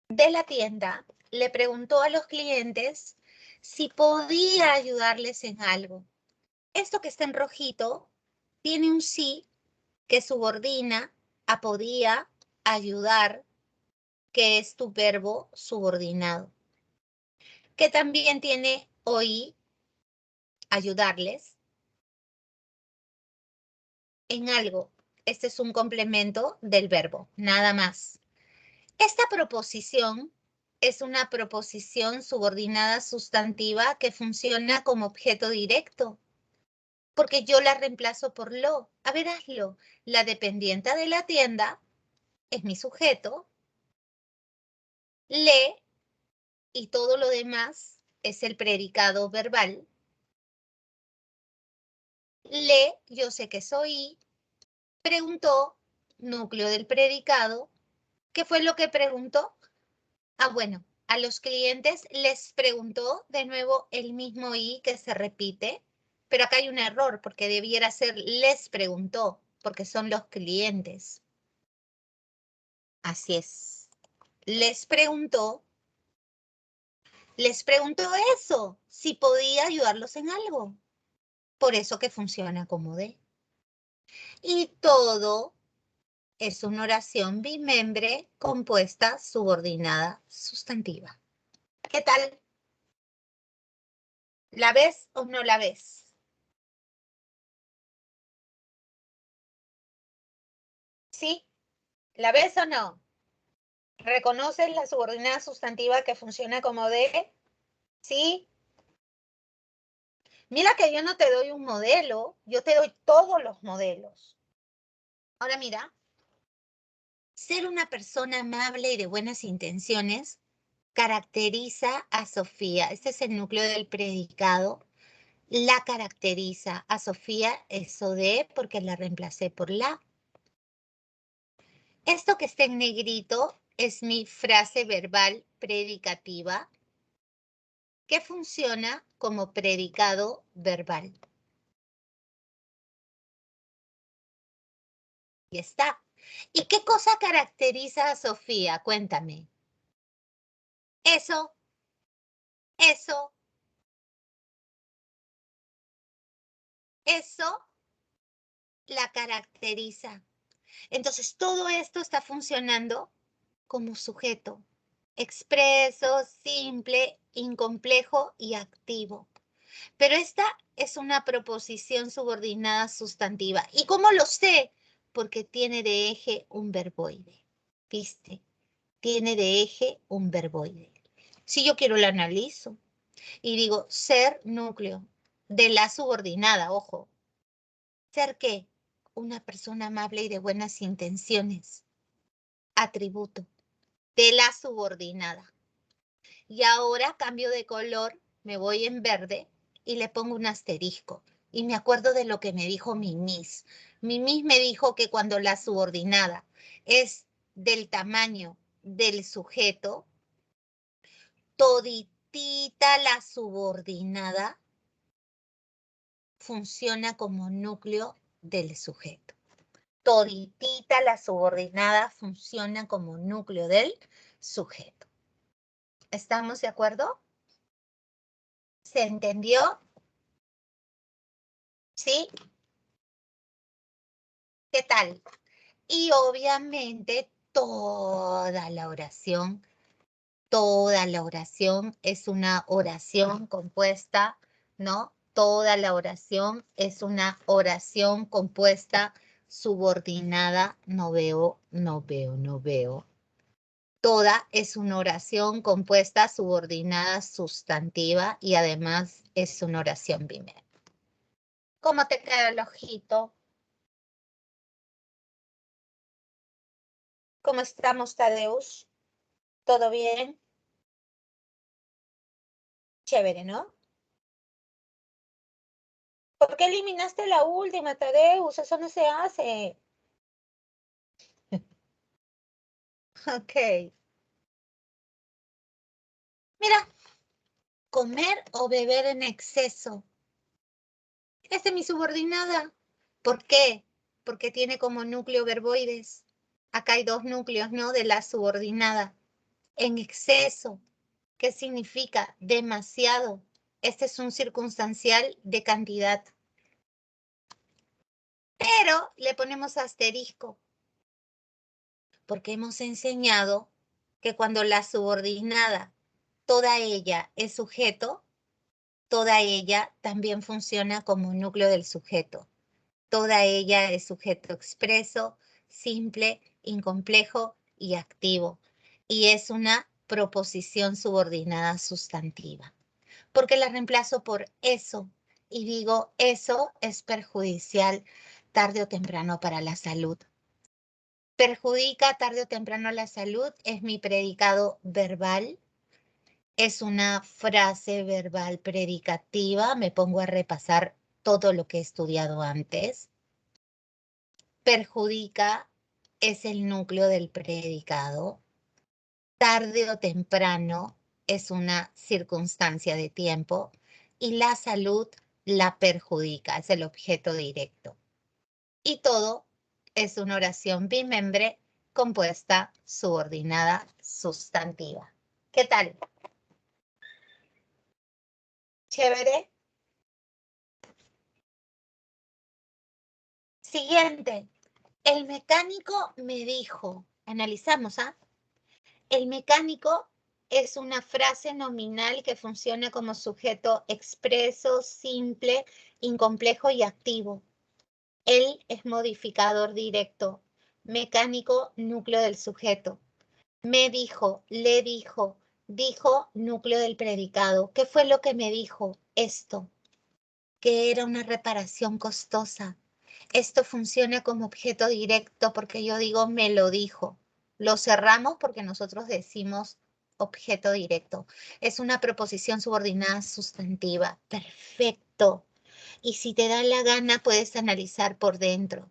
de la tienda le preguntó a los clientes si podía ayudarles en algo. Esto que está en rojito tiene un sí que subordina a podía ayudar, que es tu verbo subordinado, que también tiene oí, ayudarles en algo. Este es un complemento del verbo, nada más. Esta proposición es una proposición subordinada sustantiva que funciona como objeto directo, porque yo la reemplazo por lo. A ver, hazlo. La dependienta de la tienda es mi sujeto, le, y todo lo demás es el predicado verbal. Le, yo sé que soy, preguntó, núcleo del predicado. ¿Qué fue lo que preguntó? Ah, bueno, a los clientes les preguntó de nuevo el mismo i que se repite, pero acá hay un error porque debiera ser les preguntó, porque son los clientes. Así es. Les preguntó eso, si podía ayudarlos en algo. Por eso que funciona como de. Y todo es una oración bimembre compuesta subordinada sustantiva. ¿Qué tal? ¿La ves o no la ves? ¿Sí? ¿La ves o no? ¿Reconoces la subordinada sustantiva que funciona como de? ¿Sí? Mira que yo no te doy un modelo, yo te doy todos los modelos. Ahora mira, ser una persona amable y de buenas intenciones caracteriza a Sofía. Este es el núcleo del predicado. La caracteriza a Sofía, eso de, porque la reemplacé por la. Esto que está en negrito es mi frase verbal predicativa que funciona como predicado verbal. Y está. ¿Y qué cosa caracteriza a Sofía? Cuéntame. Eso, eso, eso la caracteriza. Entonces, todo esto está funcionando como sujeto. Expreso, simple, incomplejo y activo. Pero esta es una proposición subordinada sustantiva. ¿Y cómo lo sé? Porque tiene de eje un verboide. ¿Viste? Tiene de eje un verboide. Si yo quiero lo analizo y digo ser núcleo de la subordinada, ojo. ¿Ser qué? Una persona amable y de buenas intenciones. Atributo de la subordinada. Y ahora cambio de color, me voy en verde y le pongo un asterisco. Y me acuerdo de lo que me dijo mi Miss. Mi Miss me dijo que cuando la subordinada es del tamaño del sujeto, toditita la subordinada funciona como núcleo del sujeto. Toditita la subordinada funciona como núcleo del sujeto. ¿Estamos de acuerdo? ¿Se entendió? ¿Sí? ¿Qué tal? Y obviamente toda la oración es una oración compuesta, ¿no? Toda la oración es una oración compuesta subordinada, no veo. Toda es una oración compuesta subordinada sustantiva y además es una oración bimera. ¿Cómo te queda el ojito? ¿Cómo estamos, Tadeus? ¿Todo bien? Chévere, ¿no? ¿Por qué eliminaste la última, Tadeus? Eso no se hace. Ok. Mira, comer o beber en exceso. Esta es mi subordinada. ¿Por qué? Porque tiene como núcleo verboides. Acá hay dos núcleos, ¿no? De la subordinada. En exceso. ¿Qué significa? Demasiado. Este es un circunstancial de cantidad. Pero le ponemos asterisco. Porque hemos enseñado que cuando la subordinada, toda ella es sujeto, toda ella también funciona como núcleo del sujeto. Toda ella es sujeto expreso, simple, incomplejo y activo. Y es una proposición subordinada sustantiva. Porque la reemplazo por eso. Y digo, eso es perjudicial tarde o temprano para la salud. Perjudica tarde o temprano la salud es mi predicado verbal. Es una frase verbal predicativa. Me pongo a repasar todo lo que he estudiado antes. Perjudica es el núcleo del predicado. Tarde o temprano es una circunstancia de tiempo y la salud la perjudica, es el objeto directo. Y todo es una oración bimembre compuesta, subordinada, sustantiva. ¿Qué tal? ¿Chévere? Siguiente. El mecánico me dijo, analizamos, ¿ah? El mecánico es una frase nominal que funciona como sujeto expreso, simple, incomplejo y activo. Él es modificador directo. Mecánico, núcleo del sujeto. Me dijo, le dijo, núcleo del predicado. ¿Qué fue lo que me dijo? Esto, que era una reparación costosa. Esto funciona como objeto directo porque yo digo, me lo dijo. Lo cerramos porque nosotros decimos objeto directo. Es una proposición subordinada sustantiva. Perfecto. Y si te da la gana, puedes analizar por dentro.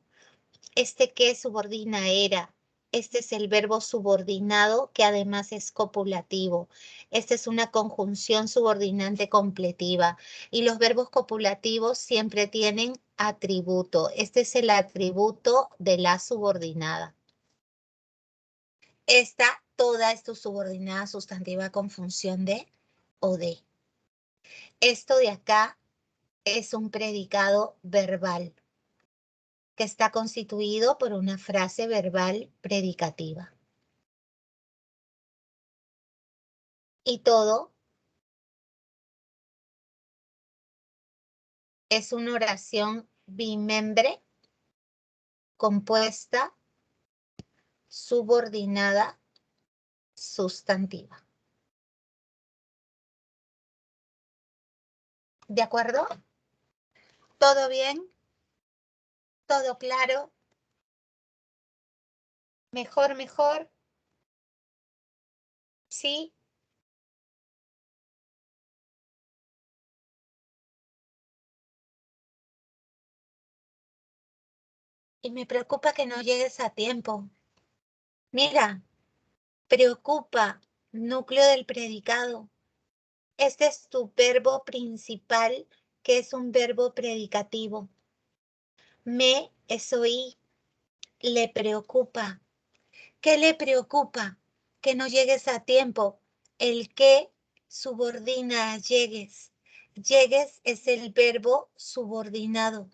¿Este qué subordina era? Este es el verbo subordinado que además es copulativo. Esta es una conjunción subordinante completiva. Y los verbos copulativos siempre tienen atributo. Este es el atributo de la subordinada. Toda es tu subordinada sustantiva con función de o de. Esto de acá es un predicado verbal que está constituido por una frase verbal predicativa. Y todo es una oración bimembre compuesta, subordinada, sustantiva. ¿De acuerdo? ¿Todo bien? ¿Todo claro? ¿Mejor, mejor? ¿Sí? Y me preocupa que no llegues a tiempo. Mira, preocupa, núcleo del predicado. Este es tu verbo principal, que es un verbo predicativo. Me es oí, le preocupa. ¿Qué le preocupa? Que no llegues a tiempo. El que subordina a llegues. Llegues es el verbo subordinado.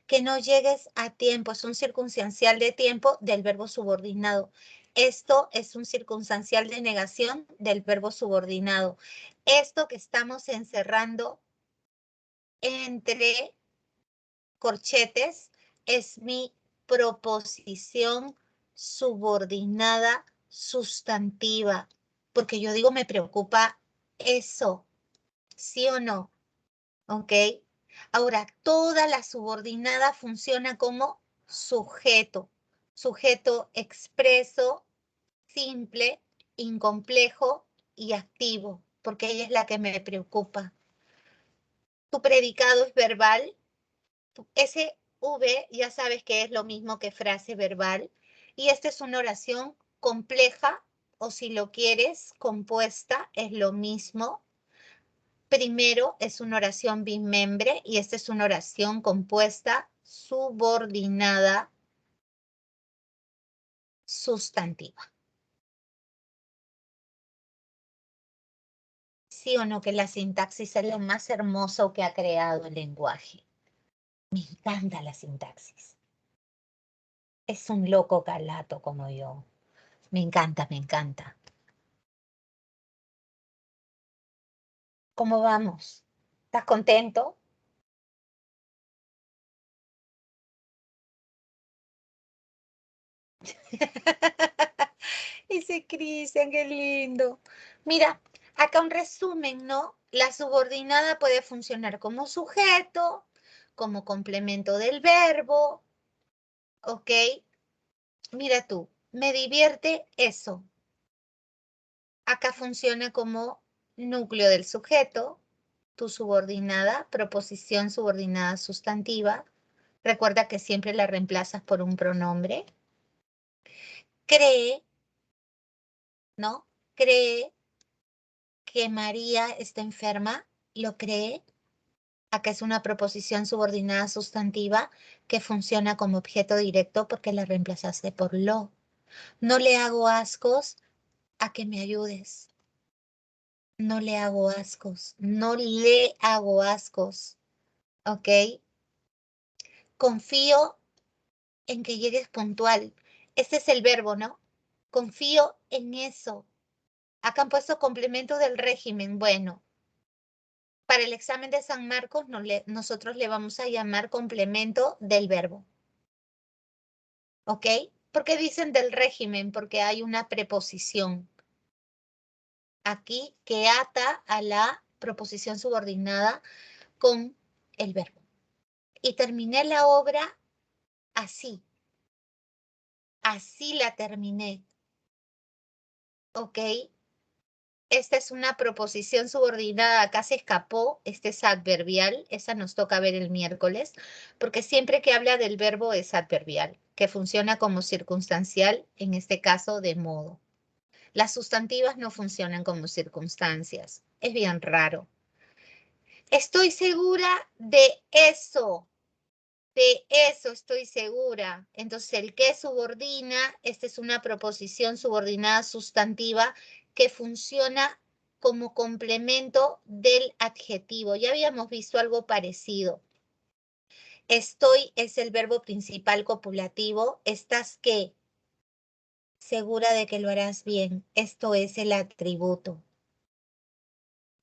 Que no llegues a tiempo es un circunstancial de tiempo del verbo subordinado. Esto es un circunstancial de negación del verbo subordinado. Esto que estamos encerrando entre corchetes es mi proposición subordinada sustantiva, porque yo digo me preocupa eso, ¿sí o no? ¿Ok? Ahora, toda la subordinada funciona como sujeto, sujeto expreso, simple, incomplejo y activo, porque ella es la que me preocupa. Tu predicado es verbal. Ese V ya sabes que es lo mismo que frase verbal. Y esta es una oración compleja, o si lo quieres, compuesta, es lo mismo. Primero es una oración bimembre y esta es una oración compuesta, subordinada, sustantiva. ¿Sí o no que la sintaxis es lo más hermoso que ha creado el lenguaje? Me encanta la sintaxis. Es un loco calato como yo. Me encanta, me encanta. ¿Cómo vamos? ¿Estás contento? Dice Cristian, qué lindo. Mira, acá un resumen, ¿no? La subordinada puede funcionar como sujeto, como complemento del verbo, ¿ok? Mira tú, me divierte eso. Acá funciona como núcleo del sujeto, tu subordinada, proposición subordinada sustantiva. Recuerda que siempre la reemplazas por un pronombre. Cree, ¿no? Cree que María está enferma, lo cree. Acá es una proposición subordinada sustantiva que funciona como objeto directo porque la reemplazaste por lo. No le hago ascos a que me ayudes. No le hago ascos. No le hago ascos. ¿Ok? Confío en que llegues puntual. Este es el verbo, ¿no? Confío en eso. Acá han puesto complemento del régimen. Bueno, para el examen de San Marcos nosotros le vamos a llamar complemento del verbo. ¿Ok? ¿Por qué dicen del régimen? Porque hay una preposición aquí que ata a la proposición subordinada con el verbo. Y terminé la obra así. Así la terminé. ¿Ok? Esta es una proposición subordinada, acá se escapó, este es adverbial, esa nos toca ver el miércoles, porque siempre que habla del verbo es adverbial, que funciona como circunstancial, en este caso de modo. Las sustantivas no funcionan como circunstancias, es bien raro. Estoy segura de eso estoy segura. Entonces el que subordina, esta es una proposición subordinada sustantiva que funciona como complemento del adjetivo. Ya habíamos visto algo parecido. Estoy es el verbo principal copulativo. ¿Estás qué? Segura de que lo harás bien. Esto es el atributo.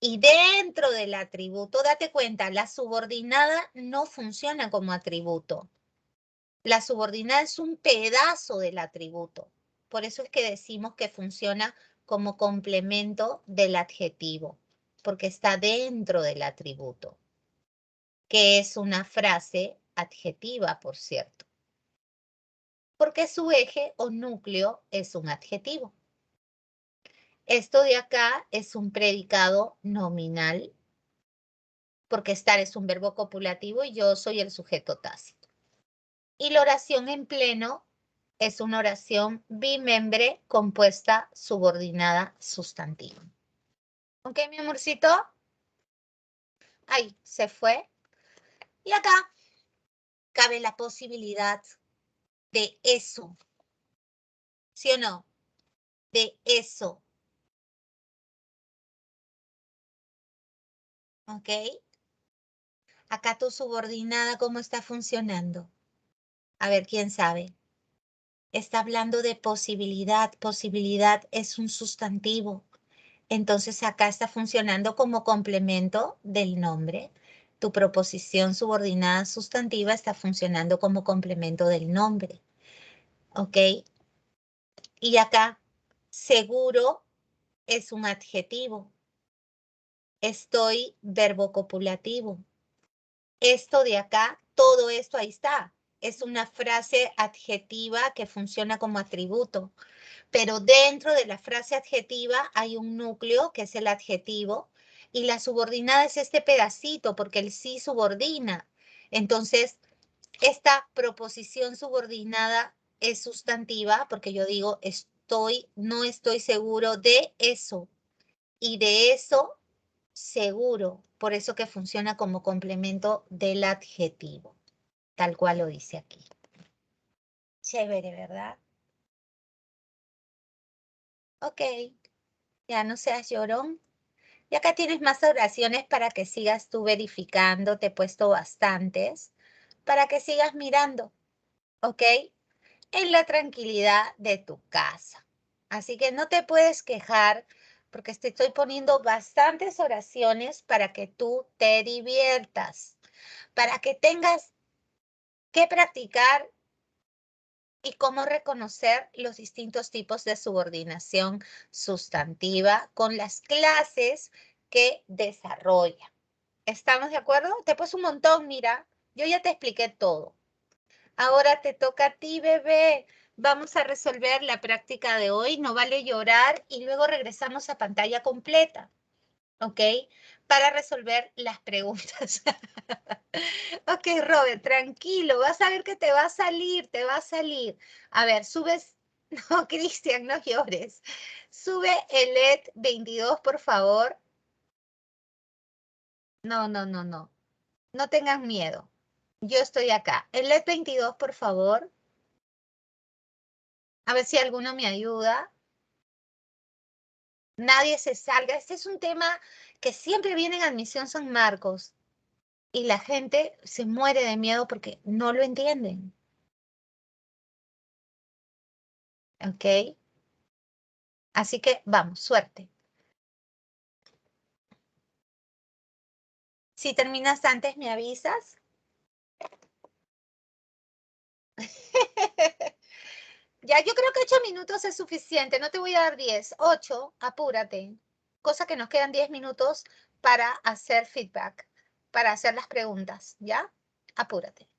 Y dentro del atributo, date cuenta, la subordinada no funciona como atributo. La subordinada es un pedazo del atributo. Por eso es que decimos que funciona como complemento del adjetivo, porque está dentro del atributo, que es una frase adjetiva, por cierto, porque su eje o núcleo es un adjetivo. Esto de acá es un predicado nominal, porque estar es un verbo copulativo y yo soy el sujeto tácito. Y la oración en pleno es una oración bimembre compuesta subordinada sustantiva. ¿Ok, mi amorcito? Ahí, se fue. Y acá cabe la posibilidad de eso. ¿Sí o no? De eso. ¿Ok? Acá tu subordinada, ¿cómo está funcionando? A ver, ¿quién sabe? Está hablando de posibilidad. Posibilidad es un sustantivo. Entonces acá está funcionando como complemento del nombre. Tu proposición subordinada sustantiva está funcionando como complemento del nombre. ¿Ok? Y acá, seguro es un adjetivo. Estoy verbo copulativo. Esto de acá, todo esto ahí está. Es una frase adjetiva que funciona como atributo. Pero dentro de la frase adjetiva hay un núcleo que es el adjetivo y la subordinada es este pedacito porque el sí subordina. Entonces, esta proposición subordinada es sustantiva porque yo digo no estoy seguro de eso y de eso seguro. Por eso que funciona como complemento del adjetivo, tal cual lo dice aquí. Chévere, ¿verdad? Ok, ya no seas llorón. Y acá tienes más oraciones para que sigas tú verificando. Te he puesto bastantes para que sigas mirando, ¿ok? En la tranquilidad de tu casa. Así que no te puedes quejar porque te estoy poniendo bastantes oraciones para que tú te diviertas, para que tengas que practicar y cómo reconocer los distintos tipos de subordinación sustantiva con las clases que desarrolla. ¿Estamos de acuerdo? Te puse un montón, mira, yo ya te expliqué todo. Ahora te toca a ti, bebé. Vamos a resolver la práctica de hoy. No vale llorar y luego regresamos a pantalla completa, ¿ok? Para resolver las preguntas. Ok, Robert, tranquilo. Vas a ver que te va a salir, te va a salir. A ver, subes. No, Cristian, no llores. Sube el LED 22, por favor. No, no, no, no. No tengan miedo. Yo estoy acá. El LED 22, por favor. A ver si alguno me ayuda. Nadie se salga. Este es un tema que siempre viene en Admisión San Marcos y la gente se muere de miedo porque no lo entienden. ¿Ok? Así que vamos, suerte. Si terminas antes, me avisas. Ya, yo creo que 8 minutos es suficiente. No te voy a dar 10. 8, apúrate. Cosa que nos quedan 10 minutos para hacer feedback, para hacer las preguntas. ¿Ya? Apúrate.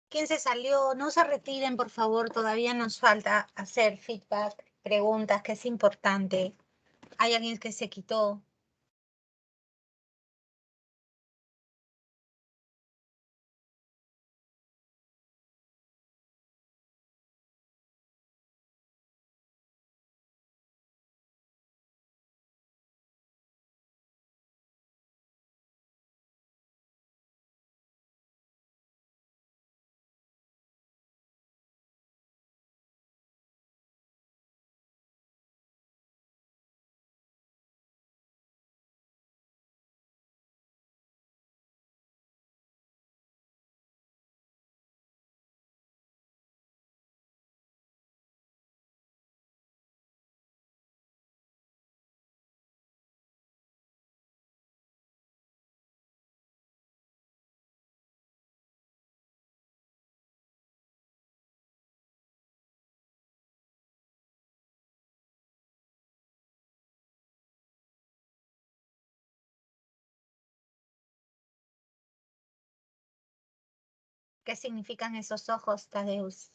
¿Quién se salió? No se retiren, por favor. Todavía nos falta hacer feedback, preguntas, que es importante. Hay alguien que se quitó. ¿Qué significan esos ojos, Tadeus?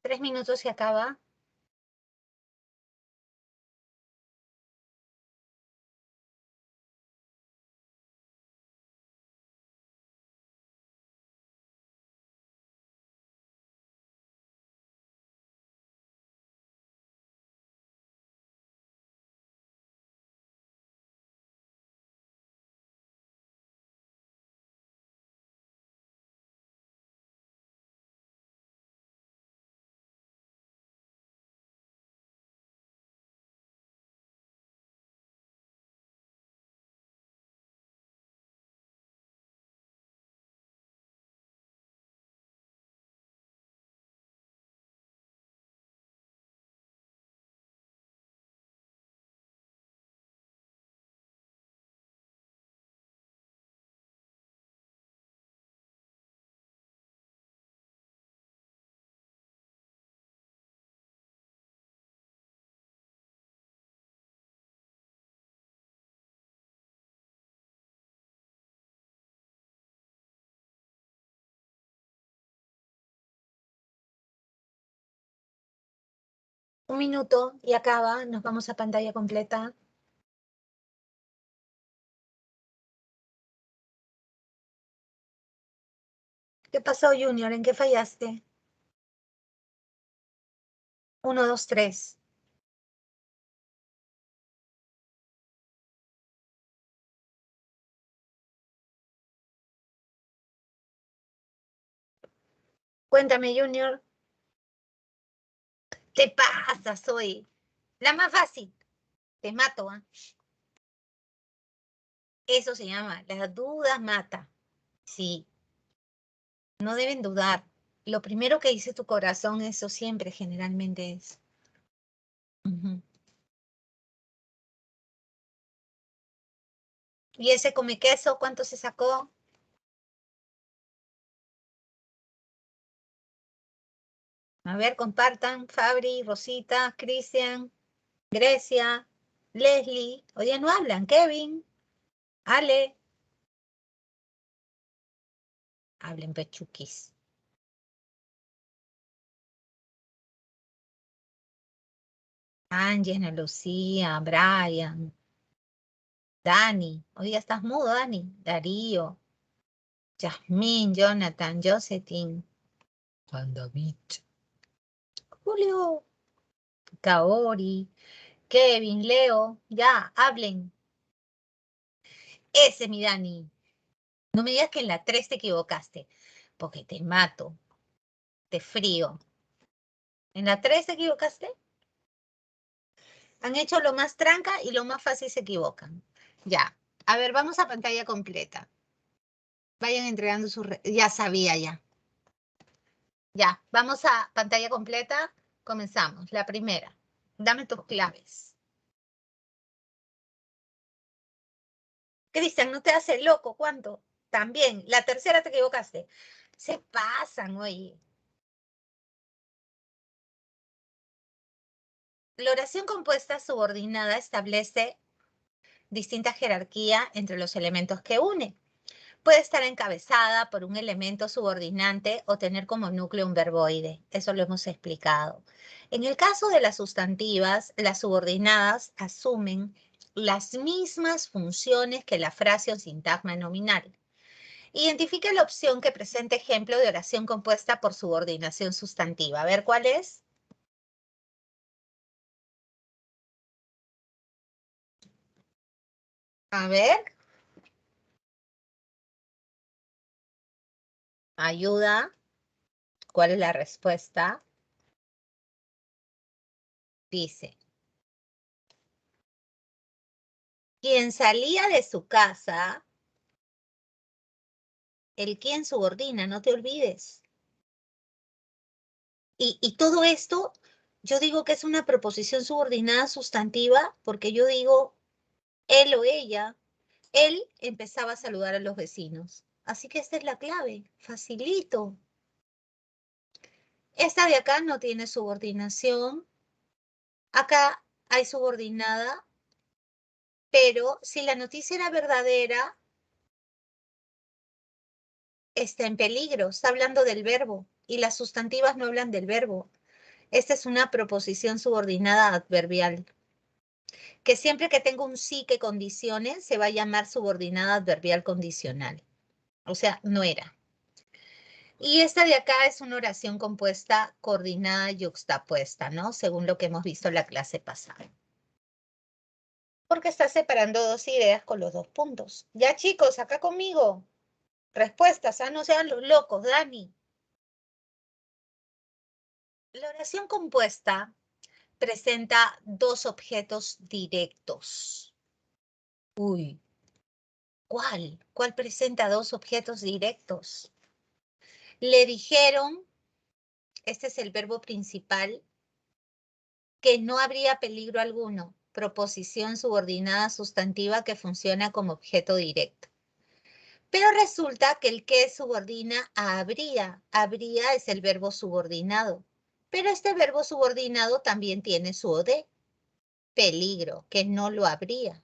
¿3 minutos se acaba? Un minuto y acaba. Nos vamos a pantalla completa. ¿Qué pasó, Junior? ¿En qué fallaste? 1, 2, 3. Cuéntame, Junior. Te pasa, soy la más fácil. Te mato, ¿ah? Eso se llama, las dudas mata. Sí, no deben dudar. Lo primero que dice tu corazón, eso siempre generalmente es. Ujú. ¿Y ese come queso, cuánto se sacó? A ver, compartan. Fabri, Rosita, Cristian, Grecia, Leslie. Oye, no hablan. Kevin, Ale. Hablen pechuquis. Ángela, Lucía, Brian, Dani. Oye, estás mudo, Dani. Darío, Yasmín, Jonathan, Josephine. David. Julio, Kaori, Kevin, Leo. Ya, hablen. Ese, mi Dani. No me digas que en la 3 te equivocaste, porque te mato, te frío. ¿En la 3 te equivocaste? Han hecho lo más tranca y lo más fácil se equivocan. Ya. A ver, vamos a pantalla completa. Vayan entregando su... Ya sabía ya. Ya, vamos a pantalla completa. Comenzamos. La primera. Dame tus claves. Cristian, no te hace loco. ¿Cuánto? También. La tercera te equivocaste. Se pasan, oye. La oración compuesta subordinada establece distinta jerarquía entre los elementos que une. Puede estar encabezada por un elemento subordinante o tener como núcleo un verboide. Eso lo hemos explicado. En el caso de las sustantivas, las subordinadas asumen las mismas funciones que la frase o sintagma nominal. Identifica la opción que presenta ejemplo de oración compuesta por subordinación sustantiva. A ver, ¿cuál es? A ver, ayuda. ¿Cuál es la respuesta? Dice, quien salía de su casa, el quien subordina, no te olvides. Y todo esto, yo digo que es una proposición subordinada sustantiva porque yo digo él o ella. Él empezaba a saludar a los vecinos. Así que esta es la clave, facilito. Esta de acá no tiene subordinación. Acá hay subordinada, pero si la noticia era verdadera, está en peligro. Está hablando del verbo y las sustantivas no hablan del verbo. Esta es una proposición subordinada adverbial, que siempre que tenga un sí que condicione, se va a llamar subordinada adverbial condicional. O sea, no era. Y esta de acá es una oración compuesta, coordinada y yuxtapuesta, ¿no? Según lo que hemos visto en la clase pasada. Porque está separando dos ideas con los dos puntos. Ya, chicos, acá conmigo. Respuestas, no sean los locos, Dani. La oración compuesta presenta dos objetos directos. Uy, ¿cuál? ¿Cuál presenta dos objetos directos? Le dijeron, este es el verbo principal, que no habría peligro alguno. Proposición subordinada sustantiva que funciona como objeto directo. Pero resulta que el que subordina a habría. Habría es el verbo subordinado. Pero este verbo subordinado también tiene su OD. Peligro, que no lo habría.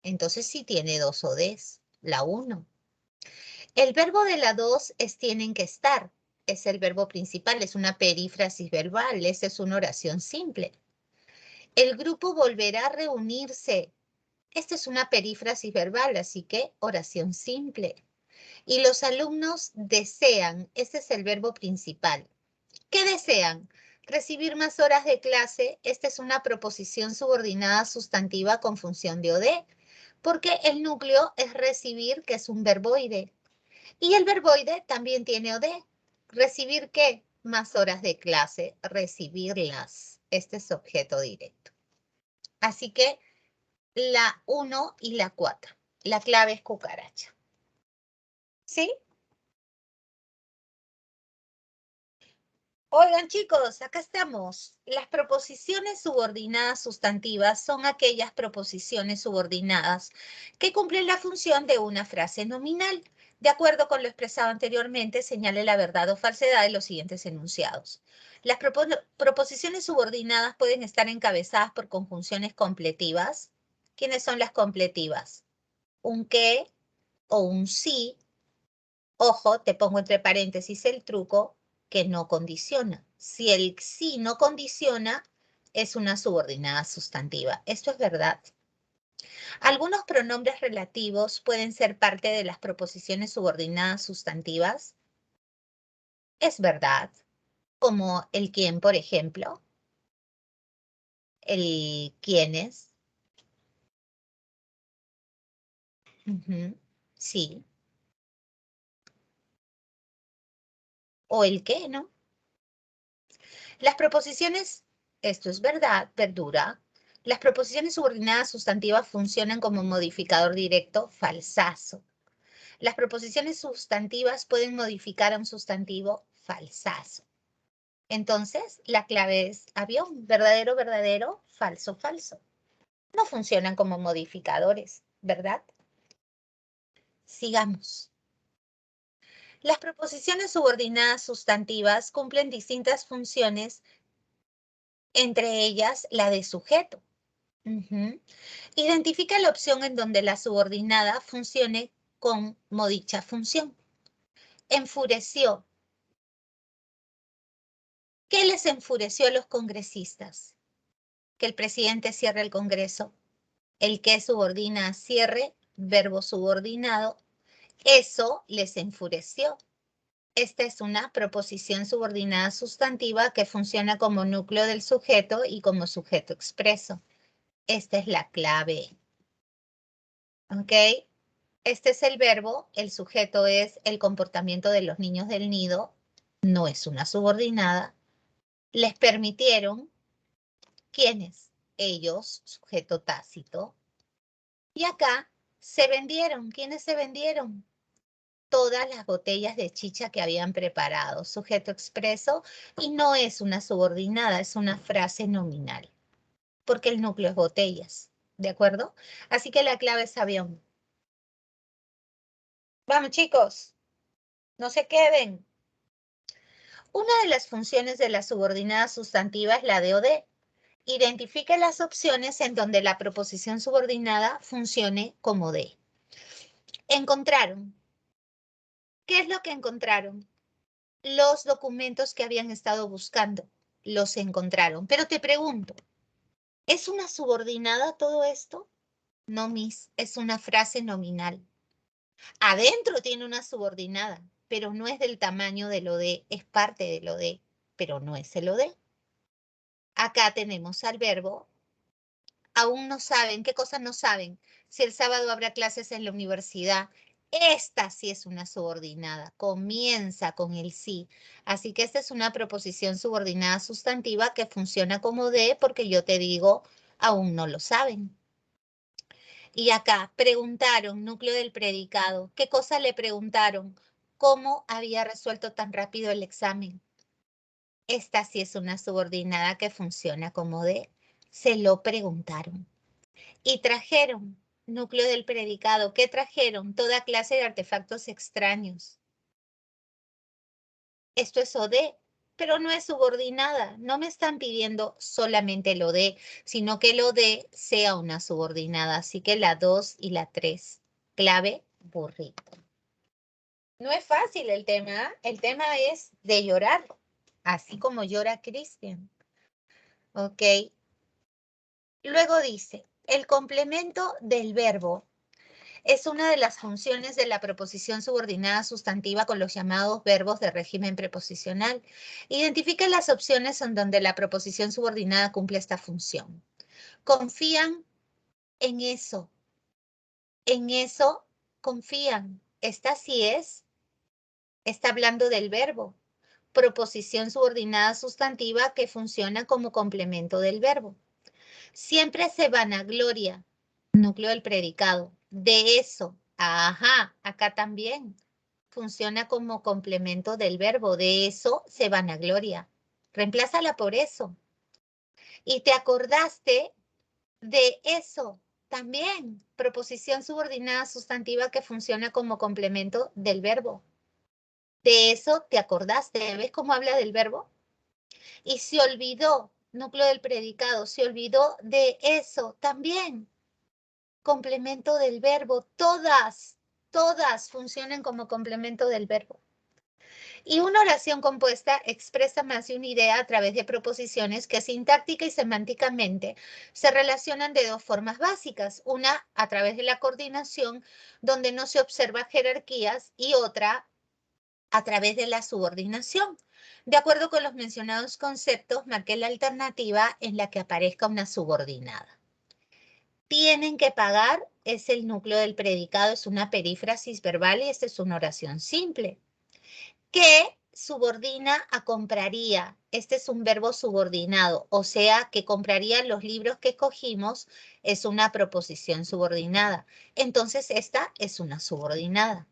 Entonces sí tiene dos ODs. La 1. El verbo de la 2 es tienen que estar. Es el verbo principal, es una perífrasis verbal. Esa es una oración simple. El grupo volverá a reunirse. Esta es una perífrasis verbal, así que oración simple. Y los alumnos desean, este es el verbo principal. ¿Qué desean? Recibir más horas de clase. Esta es una proposición subordinada sustantiva con función de OD, porque el núcleo es recibir, que es un verboide. Y el verboide también tiene OD. ¿Recibir qué? Más horas de clase, recibirlas. Este es objeto directo. Así que la 1 y la 4. La clave es cucaracha. ¿Sí? Oigan, chicos, acá estamos. Las proposiciones subordinadas sustantivas son aquellas proposiciones subordinadas que cumplen la función de una frase nominal. De acuerdo con lo expresado anteriormente, señale la verdad o falsedad de los siguientes enunciados. Las proposiciones subordinadas pueden estar encabezadas por conjunciones completivas. ¿Quiénes son las completivas? Un que o un sí. Ojo, te pongo entre paréntesis el truco, que no condiciona. Si el sí no condiciona, es una subordinada sustantiva. Esto es verdad. Algunos pronombres relativos pueden ser parte de las proposiciones subordinadas sustantivas. Es verdad. Como el quién, por ejemplo. El quiénes. Sí. O el qué, ¿no? Las proposiciones, esto es verdad, verdura. Las proposiciones subordinadas sustantivas funcionan como modificador directo, falsazo. Las proposiciones sustantivas pueden modificar a un sustantivo, falsazo. Entonces, la clave es avión, verdadero, verdadero, falso, falso. No funcionan como modificadores, ¿verdad? Sigamos. Las proposiciones subordinadas sustantivas cumplen distintas funciones entre ellas la de sujeto. Identifica la opción en donde la subordinada funcione como dicha función. Enfureció. ¿Qué les enfureció a los congresistas? Que el presidente cierre el Congreso. El que subordina a cierre, verbo subordinado. Eso les enfureció. Esta es una proposición subordinada sustantiva que funciona como núcleo del sujeto y como sujeto expreso. Esta es la clave. ¿Ok? Este es el verbo, el sujeto es el comportamiento de los niños del nido, no es una subordinada. Les permitieron, ¿quiénes? Ellos, sujeto tácito. Y acá se vendieron, ¿quiénes se vendieron? Todas las botellas de chicha que habían preparado, sujeto expreso, y no es una subordinada, es una frase nominal, porque el núcleo es botellas, ¿de acuerdo? Así que la clave es avión. Vamos, chicos, no se queden. Una de las funciones de la subordinada sustantiva es la de o de. Identifique las opciones en donde la proposición subordinada funcione como de. Encontraron. ¿Qué es lo que encontraron? Los documentos que habían estado buscando. Los encontraron. Pero te pregunto, ¿es una subordinada todo esto? No, Miss, es una frase nominal. Adentro tiene una subordinada, pero no es del tamaño de lo de, es parte de lo de, pero no es el o de. Acá tenemos al verbo. Aún no saben, ¿qué cosas no saben? Si el sábado habrá clases en la universidad. Esta sí es una subordinada, comienza con el sí. Así que esta es una proposición subordinada sustantiva que funciona como de porque yo te digo, aún no lo saben. Y acá, preguntaron, núcleo del predicado. ¿Qué cosa le preguntaron? ¿Cómo había resuelto tan rápido el examen? Esta sí es una subordinada que funciona como de, se lo preguntaron. Y trajeron, núcleo del predicado, ¿qué trajeron? Toda clase de artefactos extraños. Esto es o de, pero no es subordinada. No me están pidiendo solamente lo de, sino que lo de sea una subordinada. Así que la 2 y la 3. Clave, burrito. No es fácil el tema. El tema es de llorar, así como llora Cristian. ¿Ok? Luego dice, el complemento del verbo es una de las funciones de la proposición subordinada sustantiva con los llamados verbos de régimen preposicional. Identifica las opciones en donde la proposición subordinada cumple esta función. Confían en eso. En eso confían. Esta sí es, está hablando del verbo. Proposición subordinada sustantiva que funciona como complemento del verbo. Siempre se vanagloria, núcleo del predicado, de eso. Ajá, acá también funciona como complemento del verbo. De eso se vanagloria. Reemplázala por eso. Y te acordaste de eso también. Proposición subordinada sustantiva que funciona como complemento del verbo. De eso te acordaste. ¿Ves cómo habla del verbo? Y se olvidó, núcleo del predicado, se olvidó de eso también. Complemento del verbo, todas funcionan como complemento del verbo. Y una oración compuesta expresa más de una idea a través de proposiciones que sintáctica y semánticamente se relacionan de dos formas básicas. Una a través de la coordinación, donde no se observa jerarquías, y otra a través de la subordinación. De acuerdo con los mencionados conceptos, marqué la alternativa en la que aparezca una subordinada. Tienen que pagar es el núcleo del predicado, es una perífrasis verbal y esta es una oración simple. Que subordina a compraría. Este es un verbo subordinado, o sea, que compraría los libros que escogimos es una proposición subordinada. Entonces, esta es una subordinada.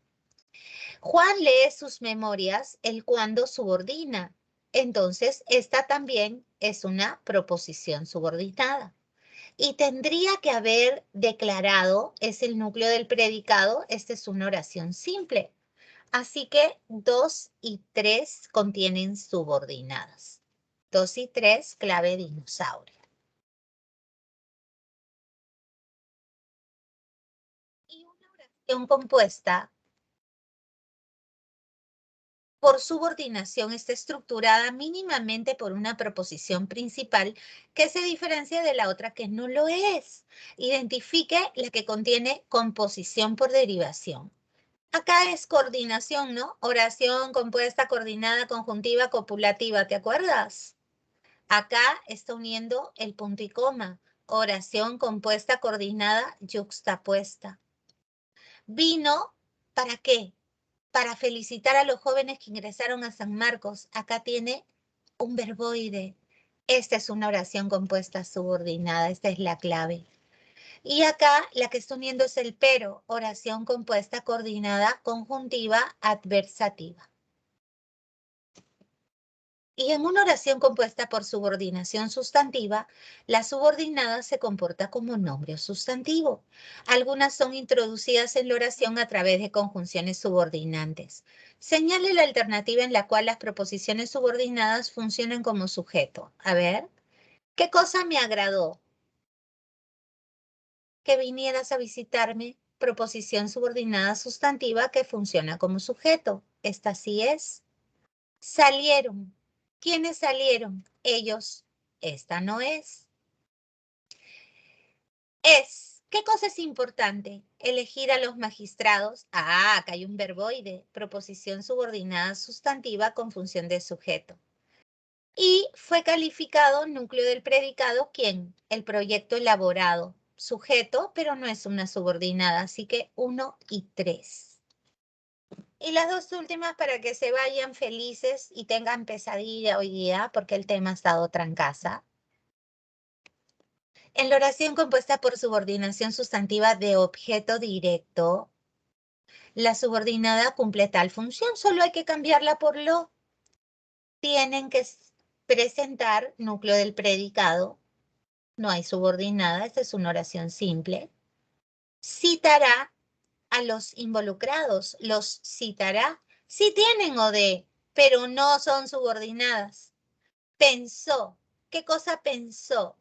Juan lee sus memorias, el cuando subordina. Entonces, esta también es una proposición subordinada. Y tendría que haber declarado, es el núcleo del predicado, esta es una oración simple. Así que 2 y 3 contienen subordinadas. 2 y 3, clave dinosaurio. Y una oración compuesta por subordinación está estructurada mínimamente por una proposición principal que se diferencia de la otra que no lo es. Identifique la que contiene composición por derivación. Acá es coordinación, ¿no? Oración compuesta, coordinada, conjuntiva, copulativa, ¿te acuerdas? Acá está uniendo el punto y coma. Oración compuesta, coordinada, yuxtapuesta. Vino, ¿para qué? Para felicitar a los jóvenes que ingresaron a San Marcos. Acá tiene un verboide. Esta es una oración compuesta subordinada. Esta es la clave. Y acá la que está uniendo es el pero. Oración compuesta coordinada conjuntiva adversativa. Y en una oración compuesta por subordinación sustantiva, la subordinada se comporta como nombre o sustantivo. Algunas son introducidas en la oración a través de conjunciones subordinantes. Señale la alternativa en la cual las proposiciones subordinadas funcionan como sujeto. A ver, ¿qué cosa me agradó? Que vinieras a visitarme. Proposición subordinada sustantiva que funciona como sujeto. Esta sí es. Salieron. ¿Quiénes salieron? Ellos. Esta no es. Es. ¿Qué cosa es importante? Elegir a los magistrados. Ah, acá hay un verboide. Proposición subordinada sustantiva con función de sujeto. Y fue calificado núcleo del predicado. ¿Quién? El proyecto elaborado. Sujeto, pero no es una subordinada. Así que 1 y 3. Y las dos últimas para que se vayan felices y tengan pesadilla hoy día, porque el tema ha estado trancaza. En la oración compuesta por subordinación sustantiva de objeto directo, la subordinada cumple tal función, solo hay que cambiarla por lo. Tienen que presentar núcleo del predicado. No hay subordinada, esta es una oración simple. Citará a los involucrados, los citará. Sí tienen OD, pero no son subordinadas. Pensó. ¿Qué cosa pensó?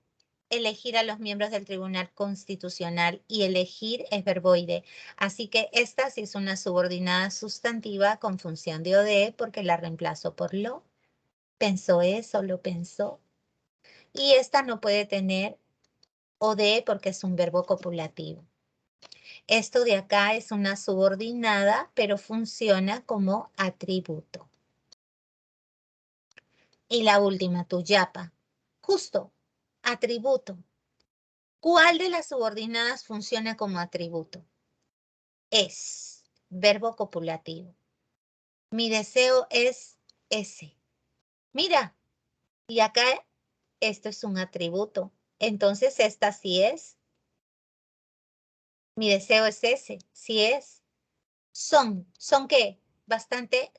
Elegir a los miembros del Tribunal Constitucional y elegir es verboide. Así que esta sí es una subordinada sustantiva con función de OD porque la reemplazo por lo. Pensó eso, lo pensó. Y esta no puede tener OD porque es un verbo copulativo. Esto de acá es una subordinada, pero funciona como atributo. Y la última, tuyapa. Justo, atributo. ¿Cuál de las subordinadas funciona como atributo? Es, verbo copulativo. Mi deseo es ese. Mira, y acá esto es un atributo. Entonces esta sí es. Mi deseo es ese, sí es. ¿Son qué? Bastante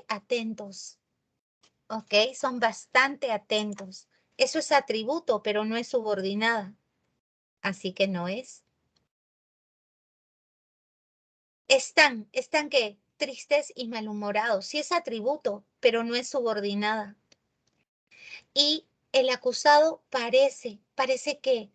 atentos. ¿Ok? Son bastante atentos. Eso es atributo, pero no es subordinada. Así que no es. ¿Están qué? Tristes y malhumorados. Sí es atributo, pero no es subordinada. Y el acusado parece que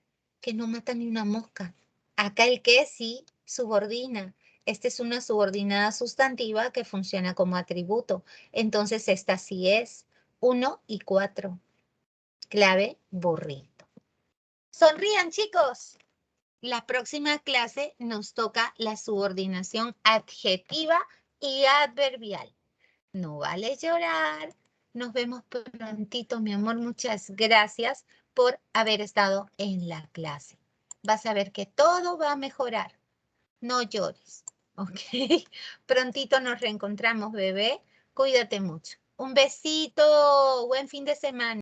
no mata ni una mosca. Acá el que sí subordina. Esta es una subordinada sustantiva que funciona como atributo. Entonces esta sí es 1 y 4. Clave burrito. Sonrían, chicos. La próxima clase nos toca la subordinación adjetiva y adverbial. No vale llorar. Nos vemos prontito, mi amor. Muchas gracias por haber estado en la clase. Vas a ver que todo va a mejorar. No llores, ¿ok? Prontito nos reencontramos, bebé. Cuídate mucho. Un besito. Buen fin de semana.